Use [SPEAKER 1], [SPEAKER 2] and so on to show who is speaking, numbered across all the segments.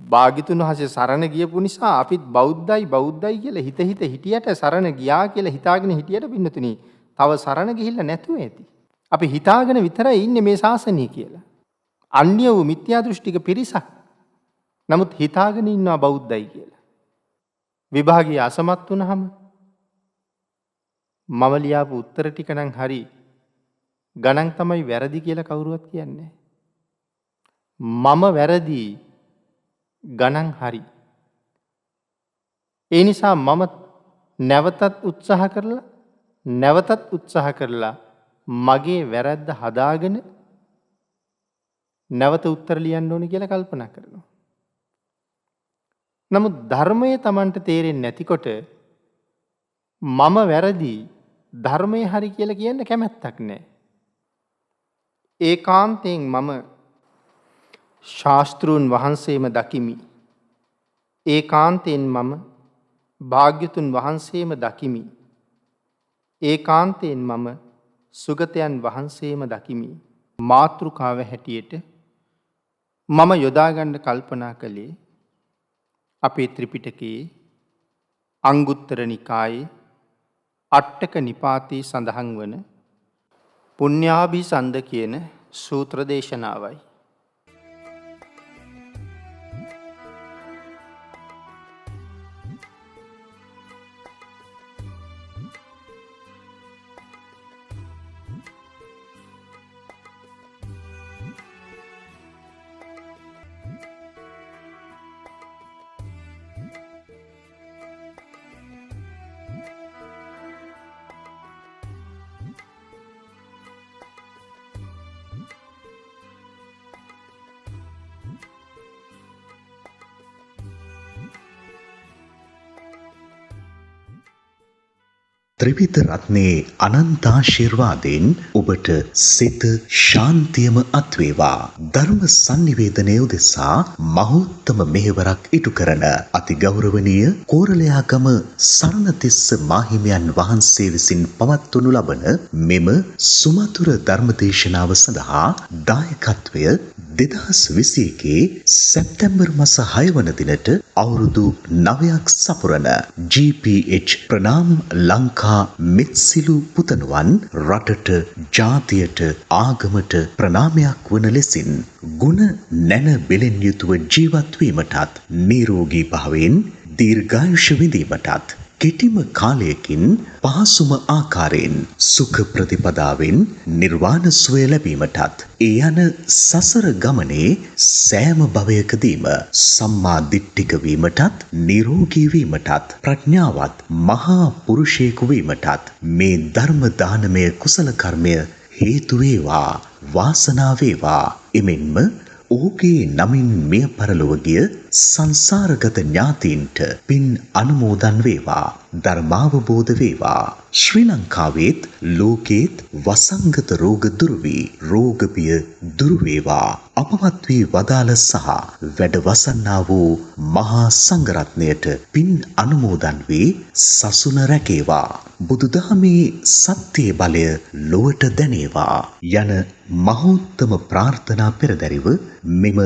[SPEAKER 1] භාග්‍යතුන් වහන්සේ සරණ ගියපු නිසා අපිත් බෞද්ධයි කියලා හිත හිටියට සරණ ගියා කියලා හිතාගෙන හිටියට පින්නතුනි තව සරණ ගිහිල්ලා නැතුව ඇති. අපි හිතාගෙන විතරයි ඉන්නේ මේ ශාසනය කියලා. අන්‍ය වූ මිත්‍යා දෘෂ්ටික පිරිසක්. නමුත් හිතාගෙන ඉන්නවා බෞද්ධයි කියලා. විභාගයේ අසමත් වුණාම මම ලියාපු උත්තර ටික නම් හරි ගණන් තමයි වැරදි කියලා කවුරුවත් කියන්නේ. මම වැරදි ගණන් හරි. ඒ නිසා මම නැවතත් උත්සාහ කරලා මගේ වැරද්ද හදාගෙන නැවත උත්තර ලියන්න ඕනේ කියලා කල්පනා කරනවා. නමුත් ධර්මයේ Tamanට තේරෙන්නේ නැතිකොට මම වැරදි ධර්මයේ හරි කියලා කියන්න කැමැත්තක් නැහැ. ඒකාන්තයෙන් මම ශාස්ත්‍රූන් වහන්සේම දකිමි. ඒකාන්තයෙන් මම භාග්‍යතුන් වහන්සේම දකිමි. ඒකාන්තයෙන් මම සුගතයන් වහන්සේම දකිමි. මාතෘකාව හැටියට මම යොදාගන්න කල්පනා කළේ අපේ ත්‍රිපිටකයේ අංගුත්තර නිකායේ අට්ඨක නිපාතේ සඳහන් වන පුණ්‍යාභිසන්ද කියන සූත්‍ර දේශනාවයි.
[SPEAKER 2] ත්‍රිවිධ රත්නේ අනන්තාශිර්වාදයෙන් ඔබට සිත ශාන්තියම අත්වේවා. ධර්ම sannivedanaya උදෙසා මහෝත්තම මෙහෙවරක් ඉටු කරන අතිගෞරවනීය කෝරළයාගම සරණතිස්ස මාහිමියන් වහන්සේ විසින් පවත්වනු ලබන මෙම සුමధుර ධර්මදේශනාව සඳහා දායකත්වය 2021 සැප්තැම්බර් මාස 6 වන දිනට අවුරුදු 9ක් සපුරන GPH ප්‍රනාම් ලංකා මෙත්සිලු පුතණුවන් රටට ජාතියට ආගමට ප්‍රණාමයක් වන ලෙසින් ගුණ නැන බෙලෙන් යුතුව ජීවත් වීමටත් නිරෝගී භාවයෙන් දීර්ඝායුෂ විඳීමටත් කෙටිම කාලයකින් පහසුම ආකාරයෙන් සුඛ ප්‍රතිපදාවෙන් නිර්වාණ සුවය ලැබීමටත් ඒ යන සසර ගමනේ සෑම භවයකදීම සම්මා දිට්ඨික වීමටත් නිරෝගී වීමටත් ප්‍රඥාවත් මහා පුරුෂයෙකු වීමටත් මේ ධර්ම දානමය කුසල කර්මය හේතු වේවා වාසනාව වේවා. එමෙන්ම ඔහුගේ නමින් මිය පරලොව ගිය සංසාරගත ඥාතීන්ට පින් අනුමෝදන් වේවා. ධර්මාවබෝධ වේවා. ශ්‍රී ලංකාවේත් ලෝකේත් වසංගත රෝග දුරු වී රෝග බිය දුරු වේවා. අපවත් වී වදාළ සහ වැඩ වසන්නා වූ මහා සංඝරත්නයට පින් අනුමෝදන් වී සසුන රැකේවා. බුදුදහමේ සත්‍ය බලය ලොවට දැනේවා යන මහෝත්තම ප්‍රාර්ථනා පෙරදැරිව මෙම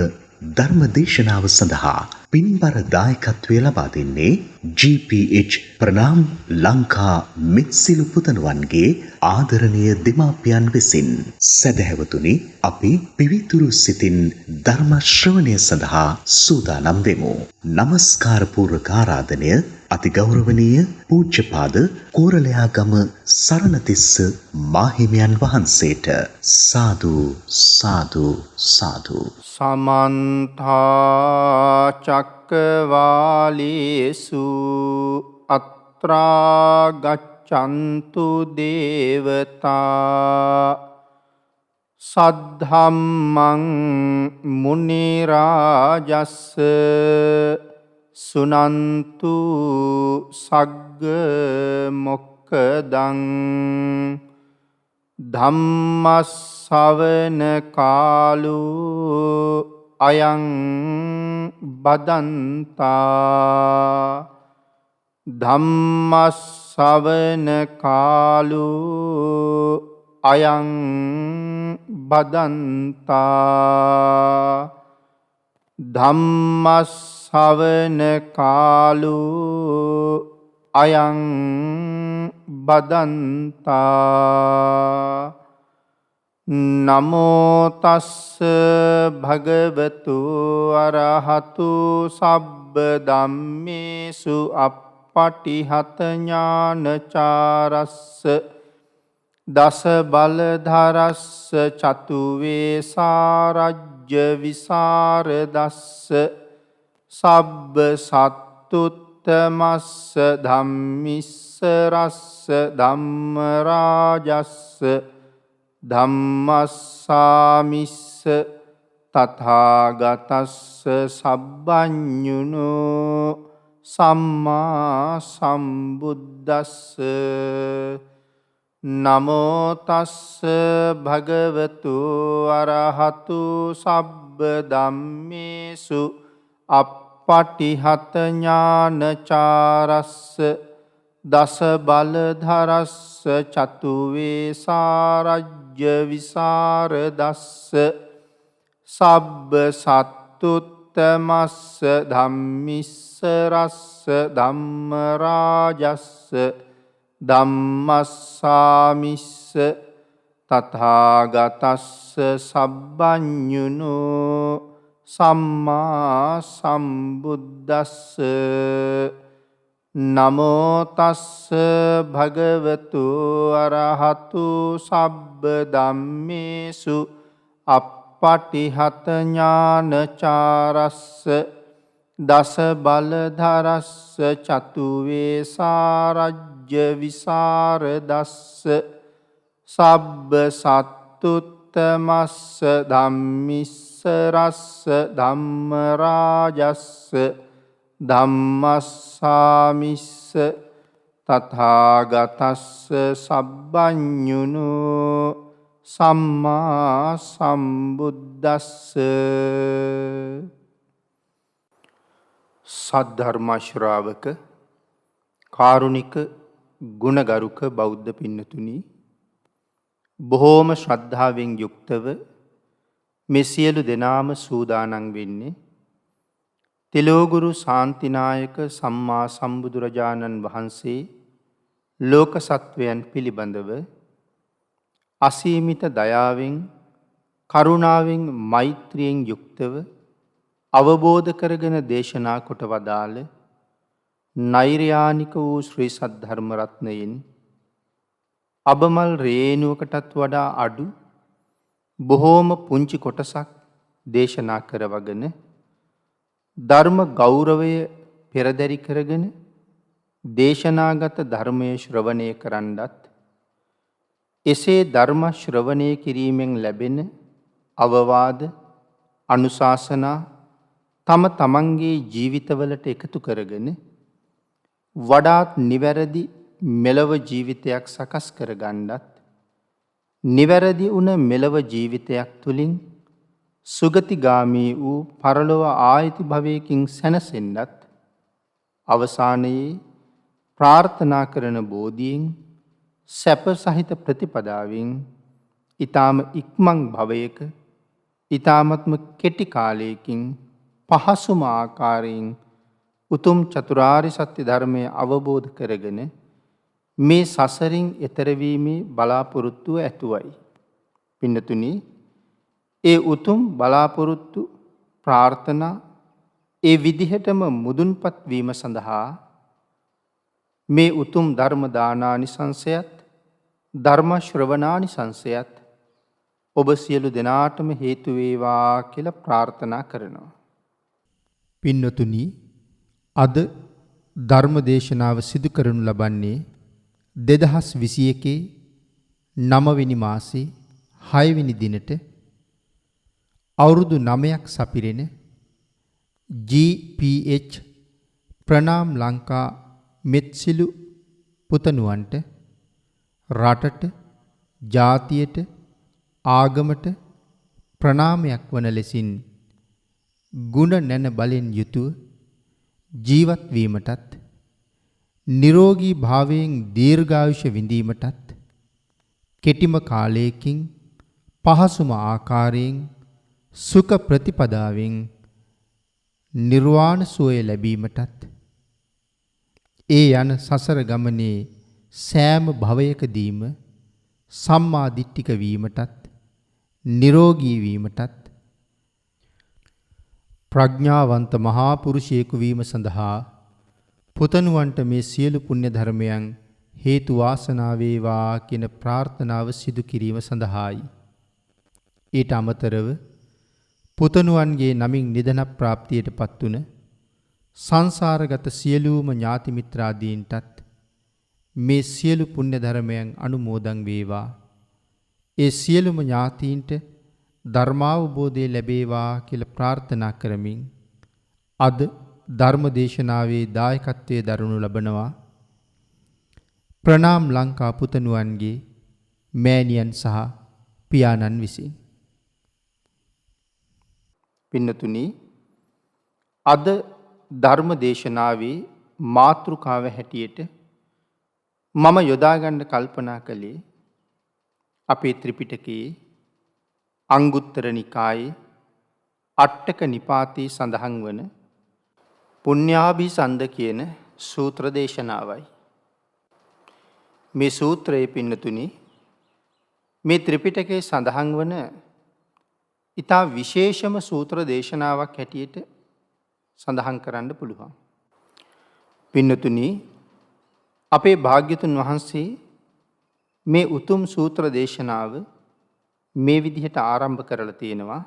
[SPEAKER 2] ධර්ම දේශනාව සඳහා පින්බර දායකත්වය ලබා දෙන්නේ GPH ප්‍රනාම් ලංකා මෙත්සිලු පුතණුවන්ගේ ආදරණීය දෙමාපියන් විසින්. සදහැවතුනි, අපි පිවිතුරු සිතින් ධර්ම ශ්‍රවණය සඳහා සූදානම් වෙමු. নমස්කාර පූර්වක ආරාධනය අතිගෞරවනීය පූජ්‍යපාද කෝරළයාගම සරණතිස්ස මාහිමියන් වහන්සේට. සාදු සාදු සාදු.
[SPEAKER 1] සමන්ත චක්කවාලේසු අත්‍රා ගච්ඡන්තු දේවතා සද්ධම්මං මුනි රාජස්ස සුනන්තු සග්ග මොක්ඛදං ධම්මස්සවන කාලෝ අයං බදන්තා ධම්මස්සවන කාලෝ අයං බදන්තා ධම්මස්සවන කාලෝ අයං බදන්තා නමෝ තස්ස භගවතු අරහතු සබ්බ ධම්මේසු අප්පටිහත ඥානචාරස්ස දස බලධරස්ස චතුවේ සාරජ්‍ය විසරදස්ස සබ්බ සත්තුත්තමස්ස ධම්මිස්ස රස්ස ධම්මරාජස්ස ධම්මස්සාමිස්ස තථාගතස්ස සබ්බඤුනෝ සම්මා සම්බුද්දස්ස නමෝ තස්ස භගවතු අරහතු සබ්බ ධම්මේසු අප්පටිහත ඥානචාරස්ස දස බලධරස්ස චතුවේ සාරජ්‍ය විසරදස්ස සබ්බ සත්තුත්තමස්ස ධම්මිස්ස රස්ස ධම්මරාජස්ස ධම්මස්සාමිස්ස තථාගතස්ස සබ්බඤුනෝ සම්මා සම්බුද්දස්ස නමෝ තස්ස භගවතු අරහතු සබ්බ ධම්මේසු අප්පටිහත ඥානචාරස්ස දස බලධරස්ස චතුවේ සාරජ්‍ය විසරදස්ස සබ්බ සත්තුත්තමස්ස ධම්මිස්ස රස්ස ධම්මරාජස්ස ධම්මස්සාමිස්ස තථාගතස්ස සබ්බඤුනෝ සම්මා සම්බුද්දස්ස සද්ධර්ම ශ්‍රාවක කාරුණික ගුණගරුක බෞද්ධ පින්නතුනි බොහෝම ශ්‍රද්ධාවෙන් යුක්තව මේ සියලු දෙනාම සූදානම් වෙන්නේ තිලෝගුරු ශාන්තිනායක සම්මා සම්බුදුරජාණන් වහන්සේ ලෝක සත්වයන් පිළිබඳව අසීමිත දයාවෙන් කරුණාවෙන් මෛත්‍රියෙන් යුක්තව අවබෝධ කරගෙන දේශනා කොට වදාළ නෛර්යානික වූ ශ්‍රී සද්ධර්ම රත්නයෙන් අබමල් රේණුවකටත් වඩා අඩු බොහෝම පුංචි කොටසක් දේශනා කරවගෙන ධර්ම ගෞරවය පෙරදරි කරගෙන දේශනාගත ධර්මය ශ්‍රවණය කරන්නත් එසේ ධර්ම ශ්‍රවණය කිරීමෙන් ලැබෙන අවවාද අනුශාසනා තම තමන්ගේ ජීවිතවලට එකතු කරගෙන වඩාත් නිවැරදි මෙලව ජීවිතයක් සකස් කරගන්නත් නිවැරදි වුණ මෙලව ජීවිතයක් තුළින් සුගතිගාමී වූ පරලොව ආයති භවයකින් සැනසෙන්නත් අවසානයේ ප්‍රාර්ථනා කරන බෝධියෙන් සැප සහිත ප්‍රතිපදාවෙන් ඊ타ම ඉක්මන් භවයක ඊ타මත්ම කෙටි කාලයකින් පහසුම ආකාරයෙන් උතුම් චතුරාර්ය සත්‍ය ධර්මය අවබෝධ කරගෙන මේ සසරින් එතර වීමේ බලාපොරොත්තුව ඇතුවයි. පින්නතුනි, ඒ උතුම් බලාපොරොත්තු ප්‍රාර්ථනා ඒ විදිහටම මුදුන්පත් වීම සඳහා මේ උතුම් ධර්ම දානානිසංසයත් ධර්ම ශ්‍රවණානිසංසයත් ඔබ සියලු දෙනාටම හේතු වේවා කියලා ප්‍රාර්ථනා කරනවා. පින්නතුනි, අද ධර්ම දේශනාව සිදු කරනු ලබන්නේ 2021 9 වෙනි මාසේ 6 වෙනි දිනට අවුරුදු 9ක් සපිරෙන GPH ප්‍රණාම් ලංකා මෙත්සිලු පුතණුවන්ට රටට ජාතියට ආගමට ප්‍රණාමයක් වන ලෙසින් ගුණ නැන බලෙන් යුතුව ජීවත් වීමටත් නිරෝගී භාවයෙන් දීර්ඝායුෂ විඳීමටත් කෙටිම කාලයකින් පහසුම ආකාරයෙන් සුඛ ප්‍රතිපදාවෙන් නිර්වාණ සුවය ලැබීමටත් ඒ යන සසර ගමනේ සෑම භවයකදීම සම්මා දිට්ඨික වීමටත් නිරෝගී වීමටත් ප්‍රඥාවන්ත මහා පුරුෂයෙකු වීම සඳහා පුතණුවන්ට මේ සියලු පුණ්‍ය ධර්මයන් හේතු වාසනා වේවා කියන ප්‍රාර්ථනාව සිදු කිරීම සඳහායි. ඊට අමතරව පුතණුවන්ගේ නමින් නිදන ප්‍රාප්තියටපත් වුණ සංසාරගත සියලුම ඥාති මිත්‍රාදීන්ටත් මේ සියලු පුණ්‍ය ධර්මයන් අනුමෝදන් වේවා. ඒ සියලුම ඥාතීන්ට ධර්මාවබෝධය ලැබේවා කියලා ප්‍රාර්ථනා කරමින් අද ධර්ම දේශනාවේ දායකත්වයේ දරනු ලබනවා ප්‍රණාම් ලංකා පුතණුවන්ගේ මෑණියන් සහ පියාණන් විසින්. පින්නතුනි, අද ධර්ම දේශනාවේ මාතෘකාව හැටියට මම යොදා ගන්න කල්පනා කළේ අපේ ත්‍රිපිටකයේ අංගුත්තර නිකායේ අට්ඨක නිපාතේ සඳහන් වන පුඤ්ඤාභිසන්ද කියන සූත්‍ර දේශනාවයි. මේ සූත්‍රයේ පින්නතුනි, මේ ත්‍රිපිටකයේ සඳහන් වන ඊටා විශේෂම සූත්‍ර දේශනාවක් හැටියට සඳහන් කරන්න පුළුවන්. පින්නතුනි, අපේ භාග්‍යතුන් වහන්සේ මේ උතුම් සූත්‍ර දේශනාව මේ විදිහට ආරම්භ කරලා තියෙනවා.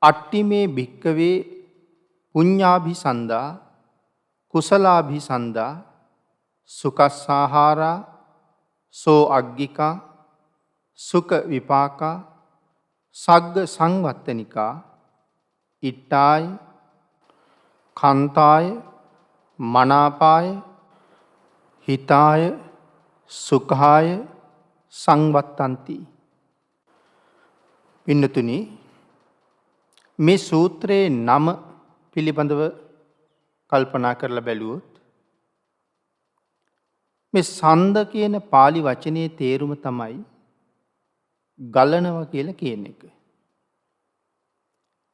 [SPEAKER 1] අට්ඨිමේ භික්කවේ පුඤ්ඤාභිසන්දා කුසලාභිසන්දා සුඛස්සාහාරා සෝ අග්ගිකා සුඛ විපාකා සග්ග සංවත්තනිකා ඉට්ඨාය කන්තාය මනාපාය හිතාය සුඛාය සංවත්තන්ති. පින්නතුනි, මේ සූත්‍රයේ නම පිළිබඳව කල්පනා කරලා බැලුවොත් මේ සන්ද කියන pāli වචනේ තේරුම තමයි ගලනවා කියලා කියන එක.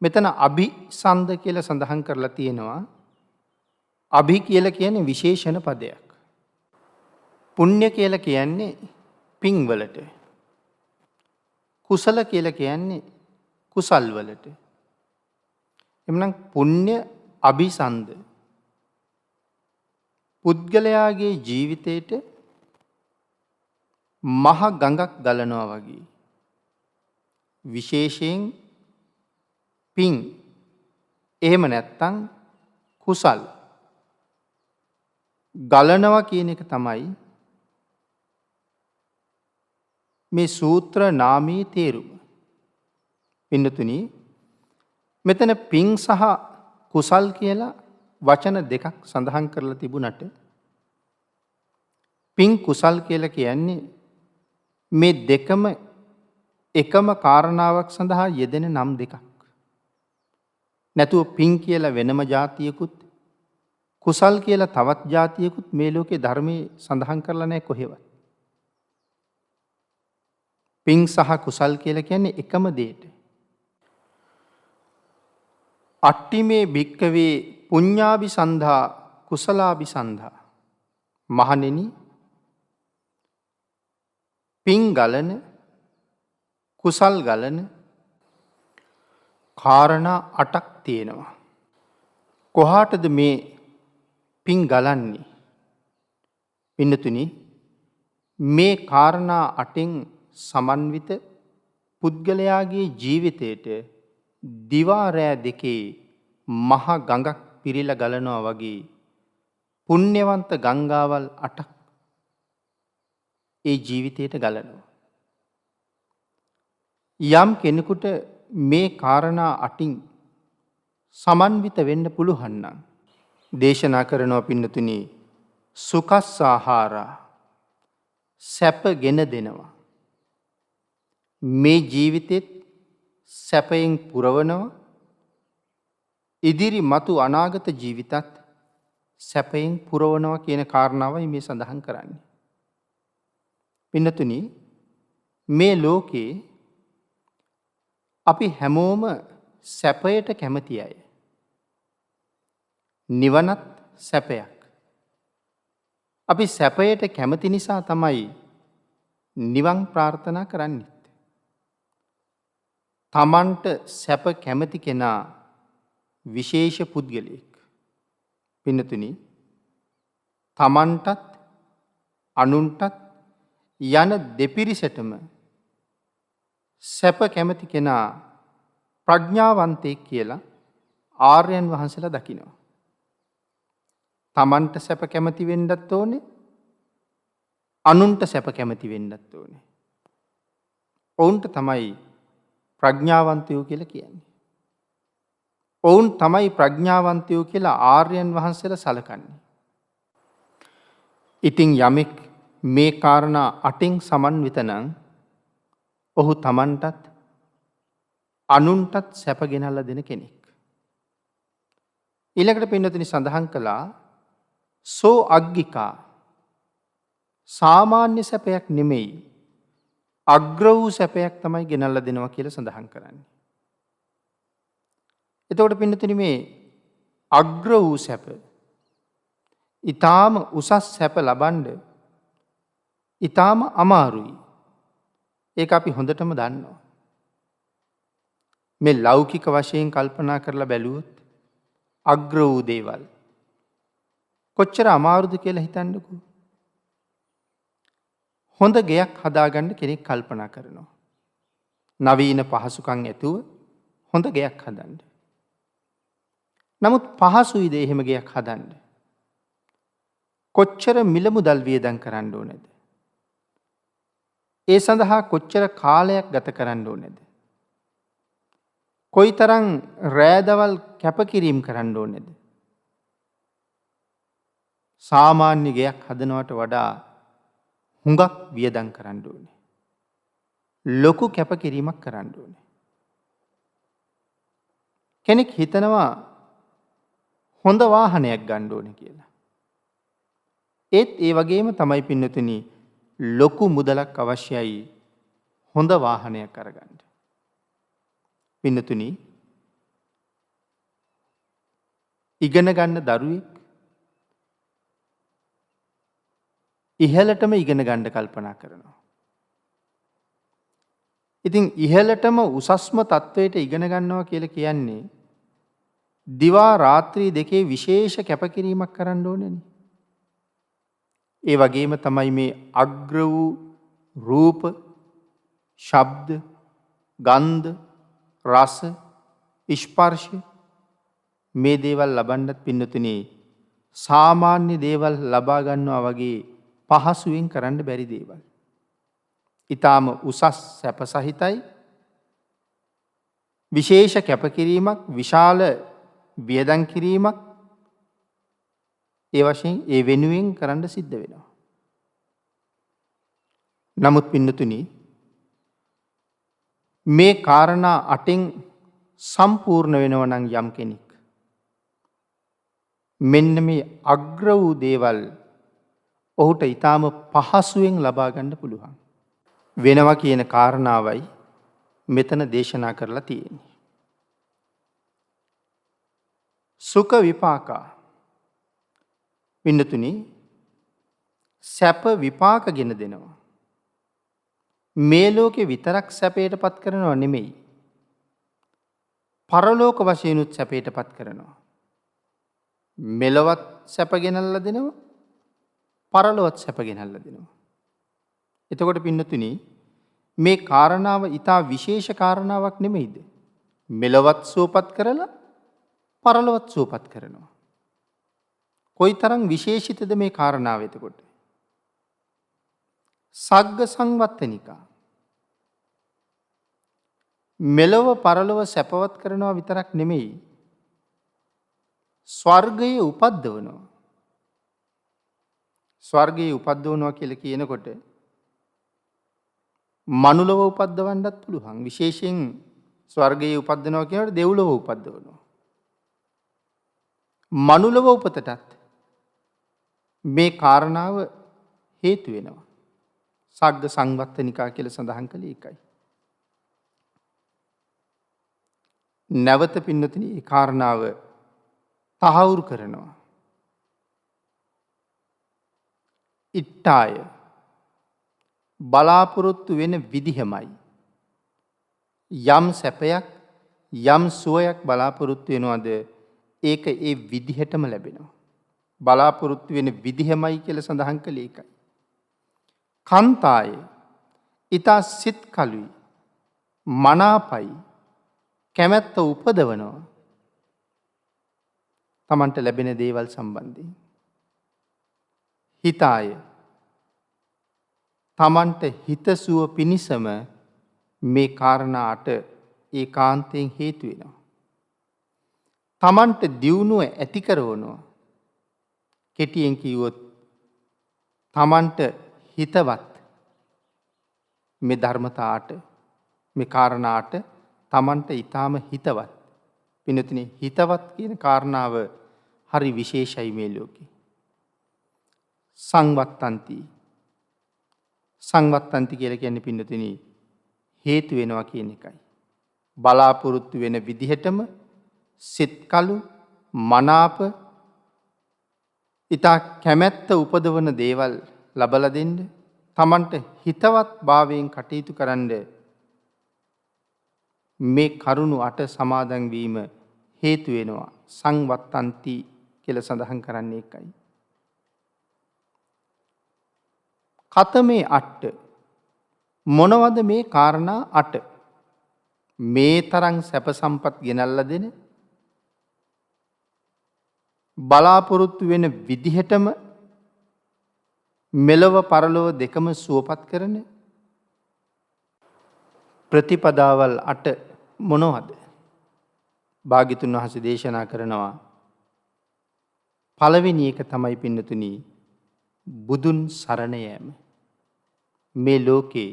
[SPEAKER 1] මෙතන අභිසන්ද කියලා සඳහන් කරලා තියෙනවා. අභි කියලා කියන්නේ විශේෂණ පදයක්. පුණ්‍ය කියලා කියන්නේ පින් වලට. කුසල කියලා කියන්නේ කුසල් වලට. එමනම් පුණ්‍ය අභිසන්ද පුද්ගලයාගේ ජීවිතේට මහ ගඟක් ගලනවා වගේ. විශේෂයෙන් පින්, එහෙම නැත්තම් කුසල් ගලනවා කියන එක තමයි මේ සූත්‍ර නාමයේ තේරුම. පින්නතුනි, මෙතන පින් සහ කුසල් කියලා වචන දෙකක් සඳහන් කරලා තිබුණට පින් කුසල් කියලා කියන්නේ මේ දෙකම එකම කාරණාවක් සඳහා යෙදෙන නම් දෙකක්. නැතුව පින් කියලා වෙනම જાතියකුත් කුසල් කියලා තවත් જાතියකුත් මේ ලෝකේ ධර්මයේ සඳහන් කරලා නැහැ කොහෙවත්. පින් සහ කුසල් කියලා කියන්නේ එකම දෙයට. අට්ඨිමේ භික්කවේ පුඤ්ඤාභිසන්ධා කුසලාභිසන්ධා. මහණෙනි, පින් ගලන කුසල් ගලන කාරණා 8ක් තියෙනවා. කොහාටද මේ පින් ගලන්නේ? පින්නතුනි, මේ කාරණා 8න් සමන්විත පුද්ගලයාගේ ජීවිතයට දිවා රෑ දෙකේ මහ ගඟක් පිරීලා ගලනවා වගේ පුණ්‍යවන්ත ගංගාවල් 8ක් ඒ ජීවිතයට ගලනවා. යම් කෙනෙකුට මේ කාරණා 8න් සමන්විත වෙන්න පුළුවන් නම් දේශනා කරනවා පින්නතුනි, සුඛස්සාහාරා සැප ගෙන දෙනවා. මේ ජීවිතෙත් සැපයෙන් පුරවනවා. ඉදිරි මතු අනාගත ජීවිතත් සැපයෙන් පුරවනවා කියන කාරණාවයි මේ සඳහන් කරන්නේ. පින්නතුනි, මේ ලෝකේ අපි හැමෝම සැපයට කැමති අය. නිවනත් සැපයක්. අපි සැපයට කැමති නිසා තමයි නිවන් ප්‍රාර්ථනා කරන්නෙත්. තමන්ට සැප කැමති කෙනා විශේෂ පුද්ගලයෙක්. පින්නතුනි, තමන්ටත් අනුන්ටත් යන දෙපිරිසටම සැප කැමති කෙනා ප්‍රඥාවන්තයෙක් කියලා ආර්යයන් වහන්සේලා දකිනවා. තමන්ට සැප කැමති වෙන්නත් ඕනේ, අනුන්ට සැප කැමති වෙන්නත් ඕනේ. ඔවුන්ට තමයි ප්‍රඥාවන්තයෝ කියලා කියන්නේ. ඔවුන් තමයි ප්‍රඥාවන්තයෝ කියලා ආර්යයන් වහන්සේලා සලකන්නේ. ඉතින් යමෙක් මේ කාරණා 8න් සමන්විත නම් ඔහු තමන්ටත් අනුන්ටත් සැප ගෙනල්ලා දෙන කෙනෙක්. ඊළඟට පින්නතුනි සඳහන් කළා සෝ අග්ගිකා, සාමාන්‍ය සැපයක් නෙමෙයි, අග්‍ර වූ සැපයක් තමයි ගෙනල්ලා දෙනවා කියලා සඳහන් කරන්නේ. එතකොට පින්නතුනි මේ අග්‍ර වූ සැප, ඊටාම උසස් සැප ලබන්න ඊටාම අමාරුයි. ඒක අපි හොඳටම දන්නවා. මේ ලෞකික වශයෙන් කල්පනා කරලා බැලුවොත් අග්‍ර වූ දේවල් කොච්චර අමාරුද කියලා හිතන්නකෝ. හොඳ ගෙයක් හදාගන්න කෙනෙක් කල්පනා කරනවා. නවීන පහසුකම් ඇතුව හොඳ ගෙයක් හදන්න. නමුත් පහසුයිද එහෙම ගෙයක් හදන්න? කොච්චර මිල මුදල් වියදම් කරන්න ඕනේද? ඒ සඳහා කොච්චර කාලයක් ගත කරන්න ඕනේද? කොයිතරම් රෑදවල් කැපකිරීම කරන්න ඕනේද? සාමාන්‍ය ගෙයක් හදනවට වඩා හුඟක් වියදම් කරන්න ඕනේ. ලොකු කැපකිරීමක් කරන්න ඕනේ. කෙනෙක් හිතනවා හොඳ වාහනයක් ගන්න ඕනේ කියලා. ඒත් ඒ වගේම තමයි පින්නතුනි ලොකු මුදලක් අවශ්‍යයි හොඳ වාහනයක් අරගන්න. පින්නතුනි ඉගෙන ගන්න දරුවෙක් ඉහළටම ඉගෙන ගන්න කල්පනා කරනවා. ඉතින් ඉහළටම උසස්ම තත්වයට ඉගෙන ගන්නවා කියලා කියන්නේ දිවා රාත්‍රී දෙකේ විශේෂ කැපකිරීමක් කරන්න ඕනේනේ. ඒ වගේම තමයි මේ අග්‍ර වූ රූප, ශබ්ද, ගන්ධ, රස, ස්පර්ශ මේ දේවල් ලබන්නත් පින්නතුනේ සාමාන්‍ය දේවල් ලබා ගන්නවා වගේ පහසුවෙන් කරන්න බැරි දේවල්. ඊටාම උසස් සැප සහිතයි, විශේෂ කැපකිරීමක්, විශාල වියදම් කිරීමක් ඒ වශයෙන් ඒ වෙනුවෙන් කරන්න සිද්ධ වෙනවා. නමුත් පින්නතුනි මේ කාරණා 8න් සම්පූර්ණ වෙනවා නම් යම් කෙනෙක් මෙන්න මේ අග්‍ර වූ දේවල් ඔහුට ඊටාම පහසුවෙන් ලබා ගන්න පුළුවන් වෙනවා කියන කාරණාවයි මෙතන දේශනා කරලා තියෙන්නේ. සුඛ විපාකා, පින්නතුනි සැප විපාක ගෙන දෙනවා. මේ ලෝකේ විතරක් සැපයට පත් කරනව නෙමෙයි, පරලෝක වශයෙන්ුත් සැපයට පත් කරනවා. මෙලවත් සැප ගෙනල්ලා දෙනවා, පරලොවත් සැප ගෙනල්ලා දෙනවා. එතකොට පින්නතුනි මේ කාරණාව ඊටා විශේෂ කාරණාවක් නෙමෙයිද? මෙලවත් සුවපත් කරලා පරලොවත් සුවපත් කරනවා. කොයිතරම් විශේෂිතද මේ කාරණාව එතකොට? සග්ග සංවත්තනිකා, මෙලව පරලොව සැපවත් කරනවා විතරක් නෙමෙයි, ස්වර්ගයේ උපද්දවනවා. ස්වර්ගයේ උපද්දවනවා කියලා කියනකොට මනුලව උපද්දවන්නත් පුළුවන්. විශේෂයෙන් ස්වර්ගයේ උපද්දනවා කියනකොට දෙව්ලොව උපද්දවනවා. මනුලව උපතටත් මේ කාරණාව හේතු වෙනවා. සග්ග සංවත්තනිකා කියලා සඳහන් කළේ ඒකයි. නැවත පින්නතුනි මේ කාරණාව තහවුරු කරනවා. ඉට්ටාය බලාපොරොත්තු වෙන විදිහමයි. යම් සැපයක් යම් සුවයක් බලාපොරොත්තු වෙනවද ඒක ඒ විදිහටම ලැබෙනවා. බලාපොරොත්තු වෙන විදිහමයි කියලා සඳහන් කළේ ඒකයි. කන්තාය ඊතා සිත් කලුයි මනාපයි කැමැත්ත උපදවනවා තමන්ට ලැබෙන දේවල් සම්බන්ධයෙන්. හිතාය තමන්ට හිතසුව පිණිසම මේ කාරණාට ඒකාන්තයෙන් හේතු වෙනවා. තමන්ට දියුණුව ඇති කරවනවා. කෙටියෙන් කිව්වොත් තමන්ට හිතවත් මේ ධර්මතාවට මේ කාරණාට තමන්ට ඊටාම හිතවත්. පින්වතුනි හිතවත් කියන කාරණාව හරි විශේෂයි මේ ලෝකේ. සංවත්තන්ති සංවත්තන්ති කියලා කියන්නේ පින්වතුනි හේතු වෙනවා කියන එකයි. බලාපොරොත්තු වෙන විදිහටම සිත්කලු මනාප ඊට කැමැත්ත උපදවන දේවල් ලබලා දෙන්න තමන්ට හිතවත් භාවයෙන් කටයුතු කරන්න මේ කරුණු 8 සමාදන් වීම හේතු වෙනවා. සංවත්තන්ති කියලා සඳහන් කරන්නේ ඒකයි. කතමේ 8 මොනවද මේ කාරණා 8? මේ තරම් සැප සම්පත් ගෙනල්ලා දෙන බලාපොරොත්තු වෙන විදිහටම මෙලව පරලොව දෙකම සුවපත් කරන ප්‍රතිපදාවල් 8 මොනවද? භාග්‍යතුන් වහන්සේ දේශනා කරනවා. පළවෙනි එක තමයි පින්නතුනි බුදුන් සරණ යෑම. මේ ලෝකේ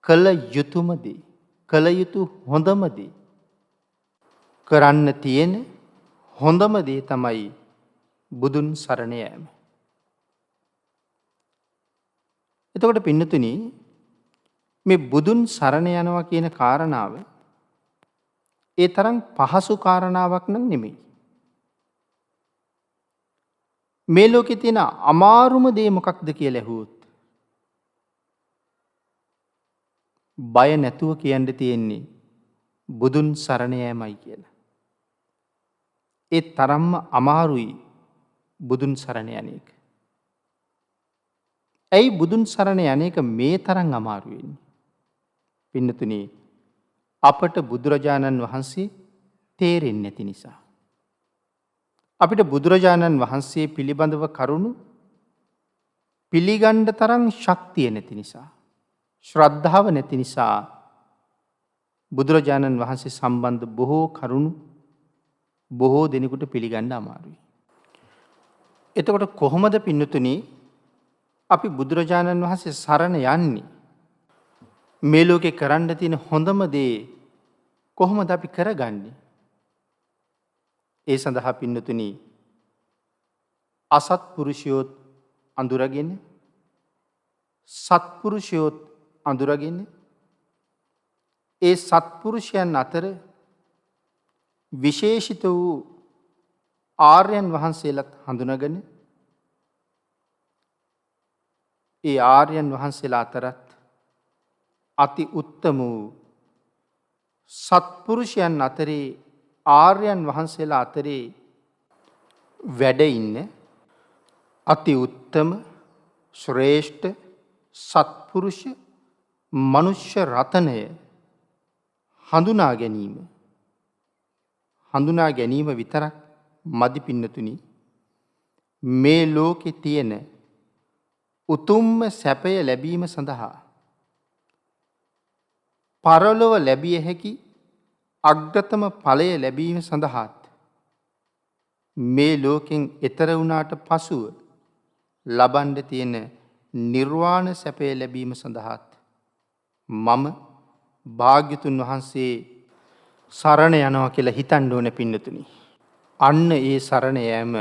[SPEAKER 1] කල යුතුයම දේ කල යුතු හොඳම දේ කරන්න තියෙන හොඳම දේ තමයි බුදුන් සරණ යෑම. එතකොට පින්නතුනි මේ බුදුන් සරණ යනවා කියන කාරණාව ඒ තරම් පහසු කාරණාවක් නම් නෙමෙයි. මේ ලෝකේ තියෙන අමාරුම දේ මොකක්ද කියලා ඇහුවොත් බය නැතුව කියන්න තියෙන්නේ බුදුන් සරණ යෑමයි කියලා. ඒ තරම්ම අමාරුයි බුදුන් සරණ යන එක. ඇයි බුදුන් සරණ යන එක මේ තරම් අමාරු වෙන්නේ? පින්නතුනි අපට බුදුරජාණන් වහන්සේ තේරෙන්නේ නැති නිසා. අපිට බුදුරජාණන් වහන්සේ පිළිබඳව කරුණු පිළිගන්න තරම් ශක්තිය නැති නිසා, ශ්‍රද්ධාව නැති නිසා බුදුරජාණන් වහන්සේ සම්බන්ධ බොහෝ කරුණු බොහෝ දෙනෙකුට පිළිගන්න අමාරුයි. එතකොට කොහොමද පින්නතුනි අපි බුදුරජාණන් වහන්සේ සරණ යන්නේ? මේ ලෝකේ කරන්න තියෙන හොඳම දේ කොහොමද අපි කරගන්නේ? ඒ සඳහා පින්නතුනි අසත්පුරුෂයෝත් අඳුරගෙන සත්පුරුෂයෝත් අඳුරගෙන ඒ සත්පුරුෂයන් අතර විශේෂිත වූ ආර්යයන් වහන්සේලාත් හඳුනගෙන ඒ ආර්යයන් වහන්සේලා අතරත් අති උත්තම වූ සත්පුරුෂයන් අතරේ ආර්යයන් වහන්සේලා අතරේ වැඩ ඉන්න අති උත්තම ශ්‍රේෂ්ඨ සත්පුරුෂ මනුෂ්‍ය රතනය හඳුනා ගැනීම විතරක් මදි පින්නතුනි. මේ ලෝකේ තියෙන උතුම්ම සැපය ලැබීම සඳහා පරලොව ලැබිය හැකි අග්‍රතම ඵලය ලැබීම සඳහාත් මේ ලෝකෙන් එතර වුණාට පසුව ලබන්න තියෙන නිර්වාණ සැපය ලැබීම සඳහාත් මම භාග්‍යතුන් වහන්සේ සරණ යනවා කියලා හිතන්න ඕන පින්නතුනි. අන්න ඒ සරණ යෑම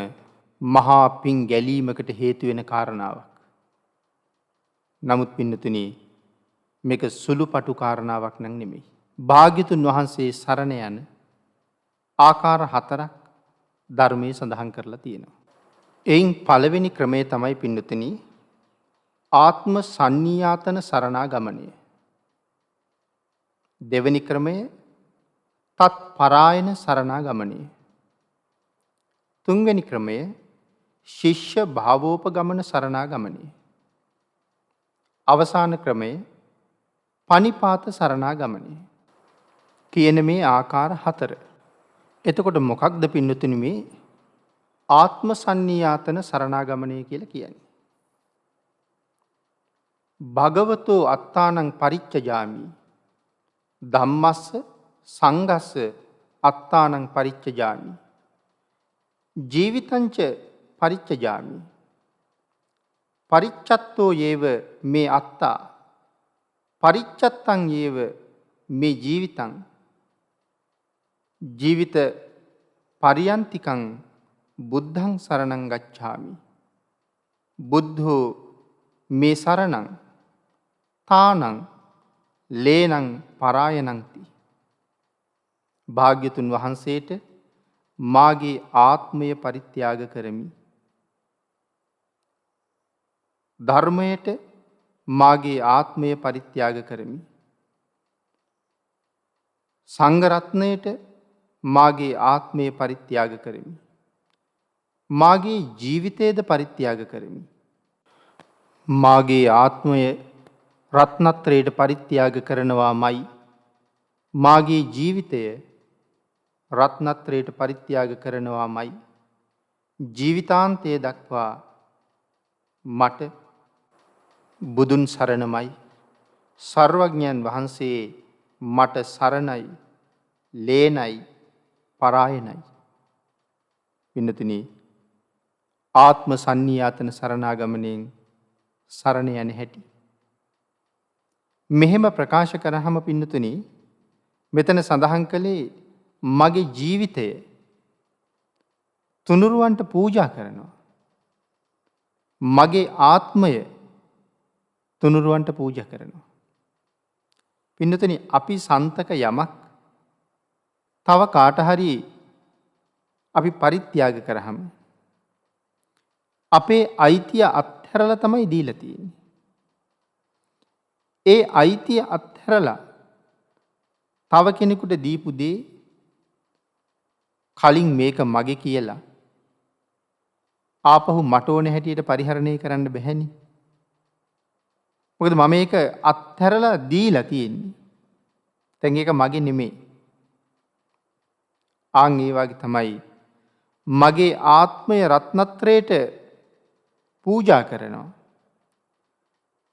[SPEAKER 1] මහා පිං ගැලීමකට හේතු වෙන කාරණාවක්. නමුත් පින්නතුනි මේක සුළුපටු කාරණාවක් නම් නෙමෙයි. භාග්‍යතුන් වහන්සේ සරණ යන ආකාර 4ක් ධර්මයේ සඳහන් කරලා තියෙනවා. එයින් පළවෙනි ක්‍රමය තමයි පින්නතුනි ආත්ම සන්නියාතන සරණාගමනය. දෙවෙනි ක්‍රමය තත් පරායන සරණාගමනය. තුන්වෙනි ක්‍රමය ශිෂ්‍ය භාවෝපගමන සරණාගමනය. අවසාන ක්‍රමය පනිපාත සරණාගමනය. කියන මේ ආකාර 4. එතකොට මොකක්ද පින්නතුනි මේ ආත්ම සන්නියාතන සරණාගමනය කියලා කියන්නේ? භගවතෝ අත්තානං පරිච්ඡජාමි ධම්මස්ස සංඝස්ස අත්තානං පරිච්ඡජාමි ජීවිතංච පරිච්ඡජාමි පරිච්ඡත්තෝ යේව මේ අත්තා පරිච්ඡත්තං යේව මේ ජීවිතං ජීවිත පරියන්තිකං බුද්ධං සරණං ගච්ඡාමි බුද්ධෝ මේ සරණං තානං ලේනං පරායනංති. භාග්‍යතුන් වහන්සේට මාගේ ආත්මය පරිත්‍යාග කරමි. ධර්මයට මාගේ ආත්මය පරිත්‍යාග කරමි. සංඝ රත්නයට මාගේ ආත්මය පරිත්‍යාග කරමි. මාගේ ජීවිතයද පරිත්‍යාග කරමි. මාගේ ආත්මය රත්නත්‍රයට පරිත්‍යාග කරනවාමයි මාගේ ජීවිතය රත්නත්‍රයට පරිත්‍යාග කරනවාමයි ජීවිතාන්තය දක්වා මට බුදුන් සරණමයි සර්වඥයන් වහන්සේ මට සරණයි ලේනයි පරායනයි. පින්නතුනි ආත්ම සන්නියාතන සරණාගමනයෙන් සරණ යන හැටි මෙහෙම ප්‍රකාශ කරාම පින්නතුනි මෙතන සඳහන් කළේ මගේ ජීවිතය තුනුරුවන්ට පූජා කරනවා. මගේ ආත්මය තුනුරුවන්ට පූජා කරනවා. පින්නතුනි අපි සන්තක යමක් තව කාට හරි අපි පරිත්‍යාග කරාම අපේ අයිතිය අත්හැරලා තමයි දීලා තියෙන්නේ. ඒ අයිතිය අත්හැරලා තව කෙනෙකුට දීපු දේ කලින් මේක මගේ කියලා ආපහු මට ඕන හැටියට පරිහරණය කරන්න බැහැනේ. මොකද මම මේක අත්හැරලා දීලා තියෙන්නේ. දැන් ඒක මගේ නෙමෙයි. ආන් ඒ වගේ තමයි මගේ ආත්මය රත්නත්‍රයට පූජා කරනවා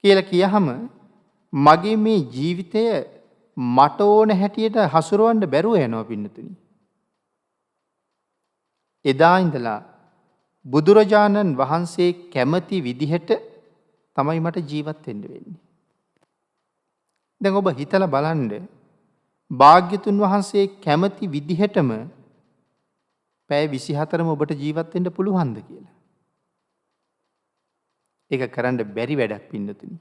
[SPEAKER 1] කියලා කියහම මගේ මේ ජීවිතය මට ඕන හැටියට හසුරවන්න බැරුව යනවා පින්නතුනි. එදා ඉඳලා බුදුරජාණන් වහන්සේ කැමති විදිහට තමයි මට ජීවත් වෙන්න වෙන්නේ. දැන් ඔබ හිතලා බලන්න භාග්‍යතුන් වහන්සේ කැමති විදිහටම පැය 24ම ඔබට ජීවත් වෙන්න පුළුවන්ද කියලා. ඒක කරන්න බැරි වැඩක් පින්නතුනි.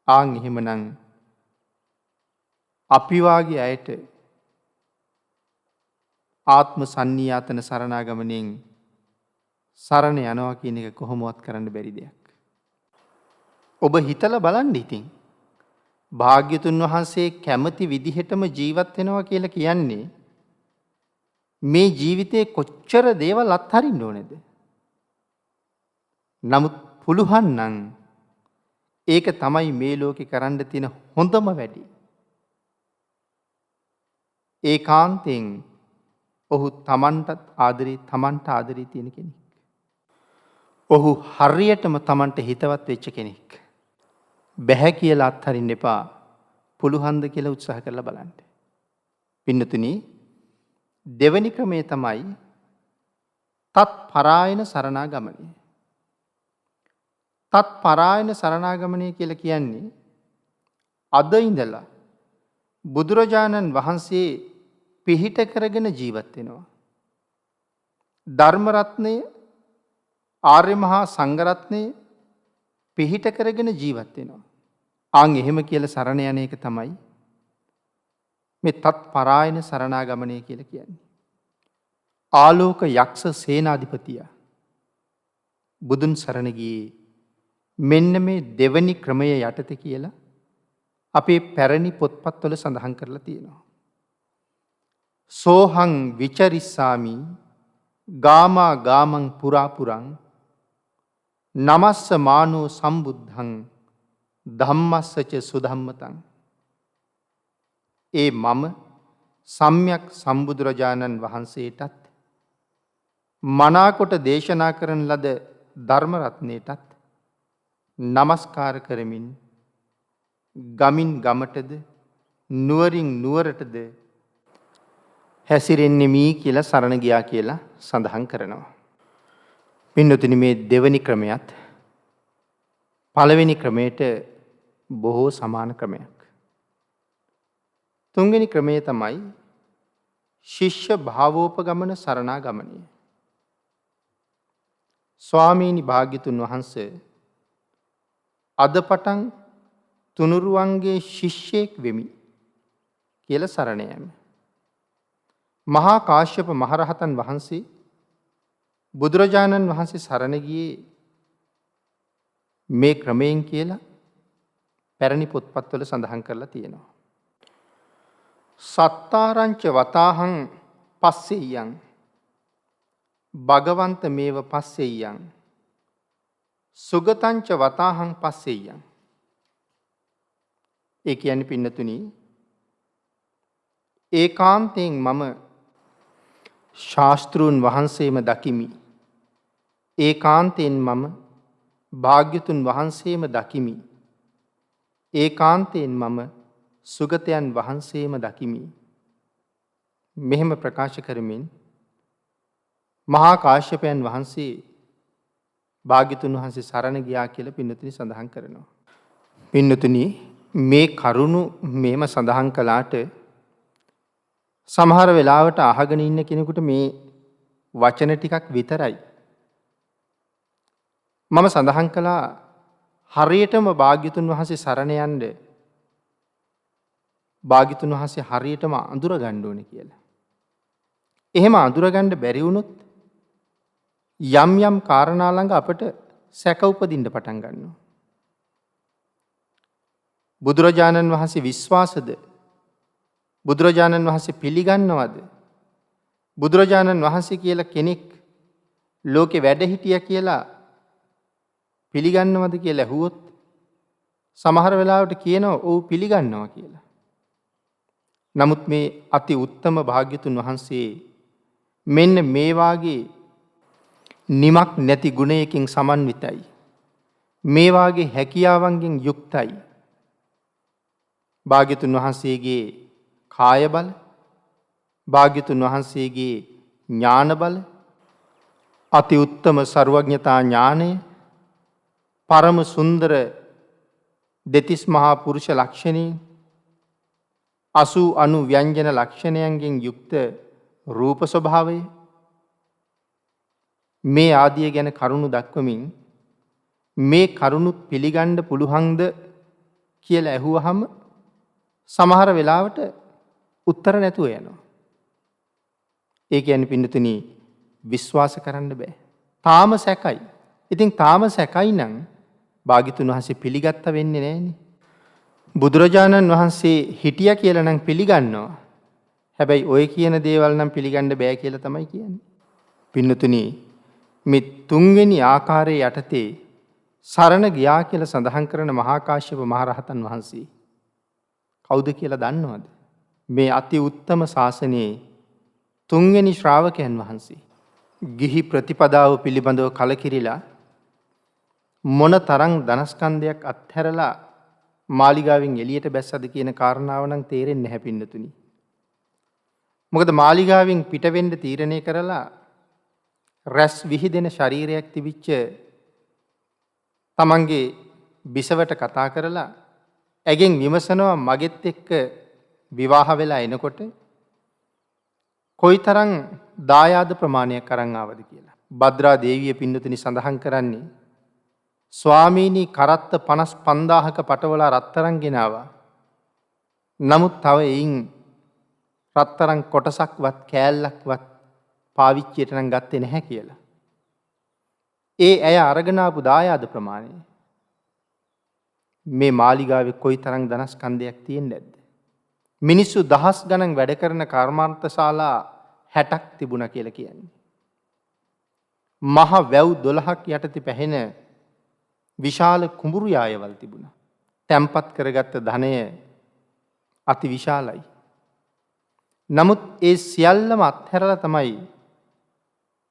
[SPEAKER 1] ආන් එහෙමනම් අපි වාගේ අයට ආත්ම සන්නියාතන සරණාගමනයෙන් සරණ යනවා කියන එක කොහොමවත් කරන්න බැරි දෙයක්. ඔබ හිතලා බලන්න ඉතින්. භාග්‍යතුන් වහන්සේ කැමති විදිහටම ජීවත් වෙනවා කියලා කියන්නේ මේ ජීවිතේ කොච්චර දේවල් අත්හරින්න ඕනේද? නමුත් පුළුවන් නම් ඒක තමයි මේ ලෝකේ කරන්න තියෙන හොඳම වැඩි. ඒකාන්තයෙන් ඔහු තමන්ටත් ආදරේ තමන්ට ආදරේ තියෙන කෙනෙක්. ඔහු හරියටම තමන්ට හිතවත් වෙච්ච කෙනෙක්. බැහැ කියලා අත්හරින්න එපා. පුළුවන්ද කියලා උත්සාහ කරලා බලන්න. පින්නතුනි දෙවෙනි ක්‍රමය තමයි තත් පරායන සරණාගමනය. තත් පරායන සරණාගමනය කියලා කියන්නේ අද ඉඳලා බුදුරජාණන් වහන්සේ පිහිට කරගෙන ජීවත් වෙනවා. ධර්ම රත්නය ආර්ය මහා සංඝ රත්නය පිහිට කරගෙන ජීවත් වෙනවා. ආන් එහෙම කියලා සරණ යන එක තමයි මේ තත් පරායන සරණාගමනය කියලා කියන්නේ. ආලෝක යක්ෂ සේනාධිපතිය බුදුන් සරණ ගියේ මෙන්න මේ දෙවනි ක්‍රමය යටතේ කියලා අපේ පැරණි පොත්පත්වල සඳහන් කරලා තියෙනවා. සෝහං විචරිස්සාමි ගාමා ගාමං පුරාපුරං නමස්ස මානෝ සම්බුද්ධං ධම්මස්සච සුධම්මතං. ඒ මම සම්්‍යක් සම්බුදුරජාණන් වහන්සේටත් මනාකොට දේශනා කරන ලද ධර්මරත්නයටත් නමස්කාර කරමින් ගමින් ගමටද නුවරින් නුවරටද හැසිරෙන්නේ මී කියලා සරණ ගියා කියලා සඳහන් කරනවා. පින්නතුනි මේ දෙවනි ක්‍රමයත් පළවෙනි ක්‍රමයට බොහෝ සමාන ක්‍රමයක්. තුන්වෙනි ක්‍රමය තමයි ශිෂ්‍ය භාවෝපගමන සරණාගමනය. ස්වාමීනි භාග්‍යතුන් වහන්සේ අද පටන් තුනුරුවන්ගේ ශිෂ්‍යයෙක් වෙමි කියලා සරණ යෑම. මහා කාශ්‍යප මහරහතන් වහන්සේ බුදුරජාණන් වහන්සේ සරණ ගියේ මේ ක්‍රමයෙන් කියලා පැරණි පොත්පත්වල සඳහන් කරලා තියෙනවා. සත්තාරංච වතාහං පස්සෙය්‍යං භගවන්ත මේව පස්සෙය්‍යං සුගතංච වතාහං පස්සෙය්‍යං. ඒ කියන්නේ පින්නතුනි ඒකාන්තයෙන් මම ශාස්ත්‍රූන් වහන්සේම දකිමි. ඒකාන්තයෙන් මම භාග්‍යතුන් වහන්සේම දකිමි. ඒකාන්තයෙන් මම සුගතයන් වහන්සේම දකිමි. මෙහෙම ප්‍රකාශ කරමින් මහා කාශ්‍යපයන් වහන්සේ භාග්‍යතුන් වහන්සේ සරණ ගියා කියලා පින්නතුනි සඳහන් කරනවා. පින්නතුනි මේ කරුණු මෙහෙම සඳහන් කළාට සමහර වෙලාවට අහගෙන ඉන්න කෙනෙකුට මේ වචන ටිකක් විතරයි. මම සඳහන් කළා හරියටම භාග්‍යතුන් වහන්සේ සරණ යන්න භාග්‍යතුන් වහන්සේ හරියටම අඳුර ගන්න ඕනේ කියලා. එහෙම අඳුර ගන්න බැරි වුණොත් යම් යම් කාරණා ළඟ අපට සැක උපදින්න පටන් ගන්නවා. බුදුරජාණන් වහන්සේ විශ්වාසද? බුදුරජාණන් වහන්සේ පිළිගන්නවද? බුදුරජාණන් වහන්සේ කියලා කෙනෙක් ලෝකේ වැඩ හිටියා කියලා පිළිගන්නවද කියලා ඇහුවොත් සමහර වෙලාවට කියනවා ඔව් පිළිගන්නවා කියලා. නමුත් මේ අති උත්තම භාග්‍යතුන් වහන්සේ මෙන්න මේ වාගේ නිමක් නැති ගුණයකින් සමන්විතයි. මේ වාගේ හැකියාවන්ගෙන් යුක්තයි. භාග්‍යතුන් වහන්සේගේ කාය බල, භාග්‍යතුන් වහන්සේගේ ඥාන බල, අති උත්තම සර්වඥතා ඥානය, පරම සුන්දර දෙතිස් මහා පුරුෂ ලක්ෂණේ 80 ව්‍යංජන ලක්ෂණයන්ගෙන් යුක්ත රූප ස්වභාවය මේ ආදිය ගැන කරුණු දක්වමින් මේ කරුණුත් පිළිගන්න පුළුවන්ද කියලා ඇහුවහම සමහර වෙලාවට උත්තර නැතුව යනවා. ඒ කියන්නේ පින්නතුනි විශ්වාස කරන්න බෑ. තාම සැකයි. ඉතින් තාම සැකයි නම් භාග්‍යතුන් වහන්සේ පිළිගත්ත වෙන්නේ නෑනේ. බුදුරජාණන් වහන්සේ හිටියා කියලා නම් පිළිගන්නවා. හැබැයි ඔය කියන දේවල් නම් පිළිගන්න බෑ කියලා තමයි කියන්නේ. පින්නතුනි මේ තුන්වෙනි ආකාරයේ යටතේ සරණ ගියා කියලා සඳහන් කරන මහා කාශ්‍යප මහරහතන් වහන්සේ කවුද කියලා දන්නවද? මේ අති උත්තම ශාසනයේ තුන්වෙනි ශ්‍රාවකයන් වහන්සේ. ගිහි ප්‍රතිපදාව පිළිබඳව කලකිරිලා මොන තරම් ධනස්කන්ධයක් අත්හැරලා මාලිගාවෙන් එළියට බැස්සද කියන කාරණාව නම් තේරෙන්නේ නැහැ පින්නතුනි. මොකද මාලිගාවෙන් පිට වෙන්න තීරණය කරලා රැස් විහිදෙන ශරීරයක් තිබිච්ච තමන්ගේ බිසවට කතා කරලා ඇගෙන් විමසනවා මගෙත් එක්ක විවාහ වෙලා එනකොට කොයිතරම් දායාද ප්‍රමාණයක් අරන් ආවද කියලා. භද්‍රා දේවිය පින්නතුනි සඳහන් කරන්නේ ස්වාමීනි කරත්ත 55000ක පටවලා රත්තරන් ගෙනාවා. නමුත් තව එයින් රත්තරන් කොටසක්වත් කෑල්ලක්වත් පාවිච්චියට නම් ගත්තේ නැහැ කියලා. ඒ ඇය අරගෙන ආපු දායාද ප්‍රමාණය මේ මාලිගාවේ කොයි තරම් ධනස්කන්ධයක් තියෙන්නේ නැද්ද? මිනිස්සු දහස් ගණන් වැඩ කරන කර්මාන්තශාලා 60ක් තිබුණා කියලා කියන්නේ. මහ වැව් 12ක් යටතේ පැහෙන විශාල කුඹුරු යායවල් තිබුණා. තැම්පත් කරගත්ත ධනය අති විශාලයි. නමුත් ඒ සියල්ලම අත්හැරලා තමයි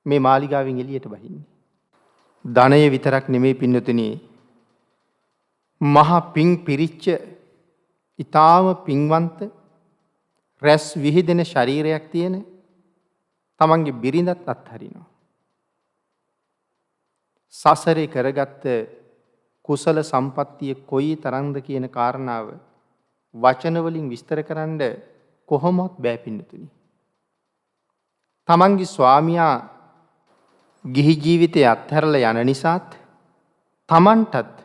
[SPEAKER 1] මේ මාලිගාවෙන් එළියට බහින්නේ. ධනය විතරක් නෙමෙයි පින්නතුනි, මහා පිං පිරිච්ච ඊටාම පින්වන්ත රැස් විහිදෙන ශරීරයක් තියෙන තමන්ගේ බිරිඳත් අත්හරිනවා. සසරේ කරගත්ත කුසල සම්පත්තිය කොයි තරම්ද කියන කාරණාව වචන වලින් විස්තර කරන්න කොහොමවත් බෑ පින්නතුනි. තමන්ගේ ස්වාමියා ගිහි ජීවිතය අත්හැරලා යන නිසාත් තමන්ටත්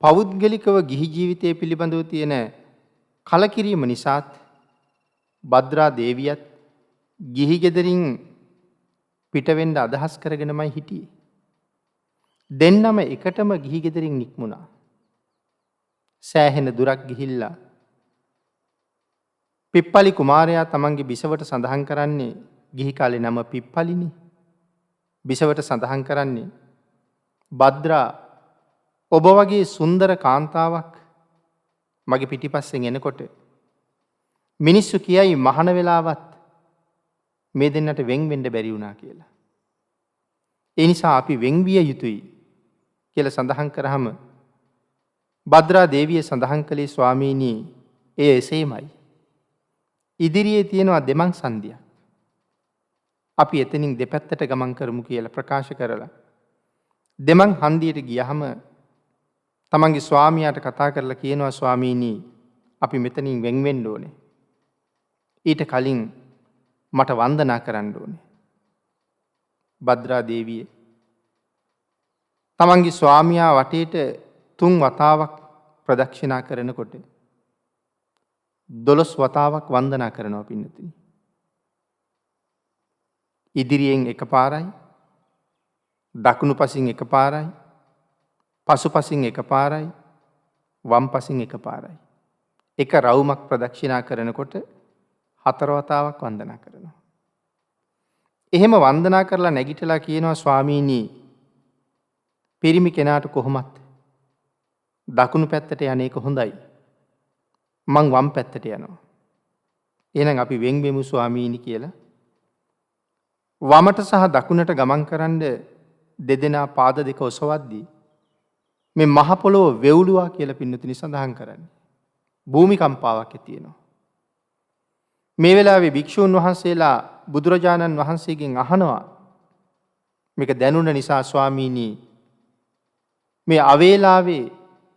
[SPEAKER 1] පෞද්ගලිකව ගිහි ජීවිතය පිළිබඳව තියෙන කලකිරීම නිසාත් භද්‍රා දේවියත් ගිහි ගෙදරින් පිට වෙන්න අදහස් කරගෙනමයි හිටියේ. දෙන්නම එකටම ගිහි ගෙදරින් නික්මුණා. සෑහෙන දුරක් ගිහිල්ලා පිප්පලි කුමාරයා තමන්ගේ බිසවට සඳහන් කරන්නේ ගිහි කාලේ නම පිප්පලිනි. බිසවට සඳහන් කරන්නේ භද්‍රා ඔබ වගේ සුන්දර කාන්තාවක් මගේ පිටිපස්සෙන් එනකොට මිනිස්සු කියයි මහන වෙලාවත් මේ දෙන්නට වෙන් වෙන්න බැරි වුණා කියලා. ඒ නිසා අපි වෙන් විය යුතුයි කියලා සඳහන් කරාම භද්‍රා දේවිය සඳහන් කළේ ස්වාමීනි එය එසේමයි. ඉදිරියේ තියෙනවා දෙමං සන්ධියක්. අපි එතනින් දෙපැත්තට ගමන් කරමු කියලා ප්‍රකාශ කරලා දෙමං හන්දියට ගියහම තමන්ගේ ස්වාමියාට කතා කරලා කියනවා ස්වාමීනි අපි මෙතනින් වෙන් වෙන්න ඕනේ. ඊට කලින් මට වන්දනා කරන්න ඕනේ. භද්‍රා දේවිය තමන්ගේ ස්වාමියා වටේට 3 වතාවක් ප්‍රදක්ෂිනා කරනකොට 12 වතාවක් වන්දනා කරනවා පින්නතුනි. ඉදිරියෙන් එකපාරයි, දකුණු පසින් එකපාරයි, පසුපසින් එකපාරයි, වම් පසින් එකපාරයි. එක රවුමක් ප්‍රදක්ෂිනා කරනකොට 4 වතාවක් වන්දනා කරනවා. එහෙම වන්දනා කරලා නැගිටලා කියනවා ස්වාමීනි පිරිමි කෙනාට කොහොමත් දකුණු පැත්තට යන එක හොඳයි. මං වම් පැත්තට යනවා. එහෙනම් අපි වෙන් වෙමු ස්වාමීනි කියලා වමට සහ දකුණට ගමන් කරන්න දෙදෙනා පාද දෙක ඔසවද්දී මේ මහ පොළොව වෙවුලුවා කියලා පින්නතුනි සඳහන් කරන්නේ. භූමිකම්පාවක් ඇති වෙනවා. මේ වෙලාවේ භික්ෂූන් වහන්සේලා බුදුරජාණන් වහන්සේගෙන් අහනවා මේක දැනුණ නිසා ස්වාමීනි මේ අවේලාවේ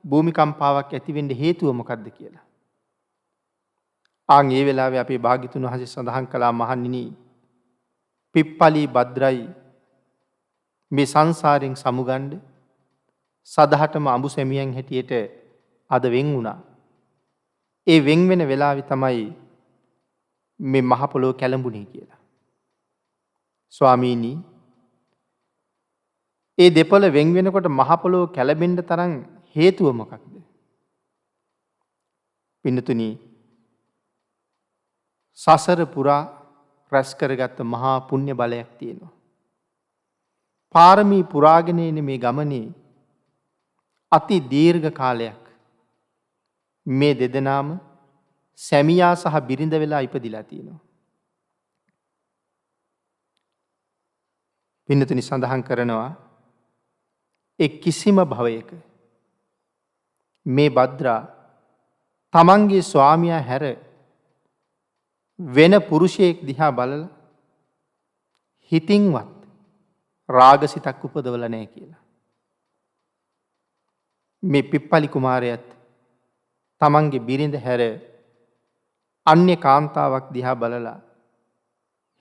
[SPEAKER 1] භූමිකම්පාවක් ඇති වෙන්න හේතුව මොකක්ද කියලා. ඒ වෙලාවේ අපේ භාග්‍යතුන් වහන්සේ සඳහන් කළා මහණෙනි පිප්පලි භද්‍රයි මේ සංසාරයෙන් සමුගන්න සදහටම අඹු සැමියන් හැටියට අද වෙන් වුණා. ඒ වෙන් වෙන වෙලාවේ තමයි මේ මහ පොළොව කැළඹුණේ කියලා. ස්වාමීනි ඒ දෙපළ වෙන් වෙනකොට මහ පොළොව කැළඹෙන්න තරම් හේතුව මොකක්ද? පින්නතුනි සසර පුරා රැස් කරගත්ත මහා පුණ්‍ය බලයක් තියෙනවා. පාරමී පුරාගෙන එන මේ ගමනේ අති දීර්ඝ කාලයක් මේ දෙදෙනාම සැමියා සහ බිරිඳ වෙලා ඉපදිලා තියෙනවා. පින්නතුනි සඳහන් කරනවා ඒ කිසිම භවයක මේ භද්‍රා තමන්ගේ ස්වාමියා හැර වෙන පුරුෂයෙක් දිහා බලලා හිතින්වත් රාගසිතක් උපදවලා නැහැ කියලා. මේ පිප්පලි කුමාරයාත් තමන්ගේ බිරිඳ හැර අන්‍ය කාන්තාවක් දිහා බලලා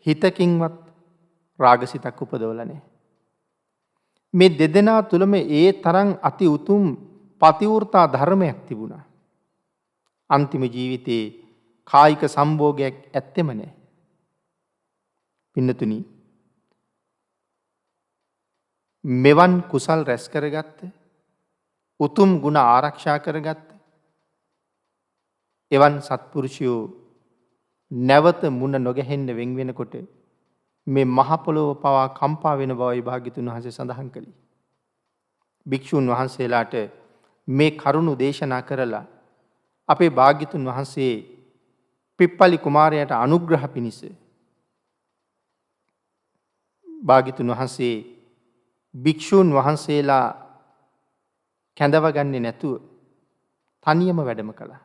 [SPEAKER 1] හිතකින්වත් රාගසිතක් උපදවලා නැහැ. මේ දෙදෙනා තුළම ඒ තරම් අති උතුම් පතිවෘතා ධර්මයක් තිබුණා. අන්තිම ජීවිතේ කායික සම්භෝගයක් ඇත්තෙම නැහැ. පින්නතුනි මෙවන් කුසල් රැස් කරගත්ත උතුම් ගුණ ආරක්ෂා කරගත්ත එවන් සත්පුරුෂයෝ නැවත මුණ නොගැහෙන්න වෙන් වෙනකොට මේ මහ පොළොව පවා කම්පා වෙන බවයි භාග්‍යතුන් වහන්සේ සඳහන් කළේ. භික්ෂුන් වහන්සේලාට මේ කරුණු දේශනා කරලා අපේ භාග්‍යතුන් වහන්සේ පිප්පලි කුමාරයාට අනුග්‍රහ පිණිස භාග්‍යතුන් වහන්සේ භික්ෂූන් වහන්සේලා කැඳවගන්නේ නැතුව තනියම වැඩම කළා.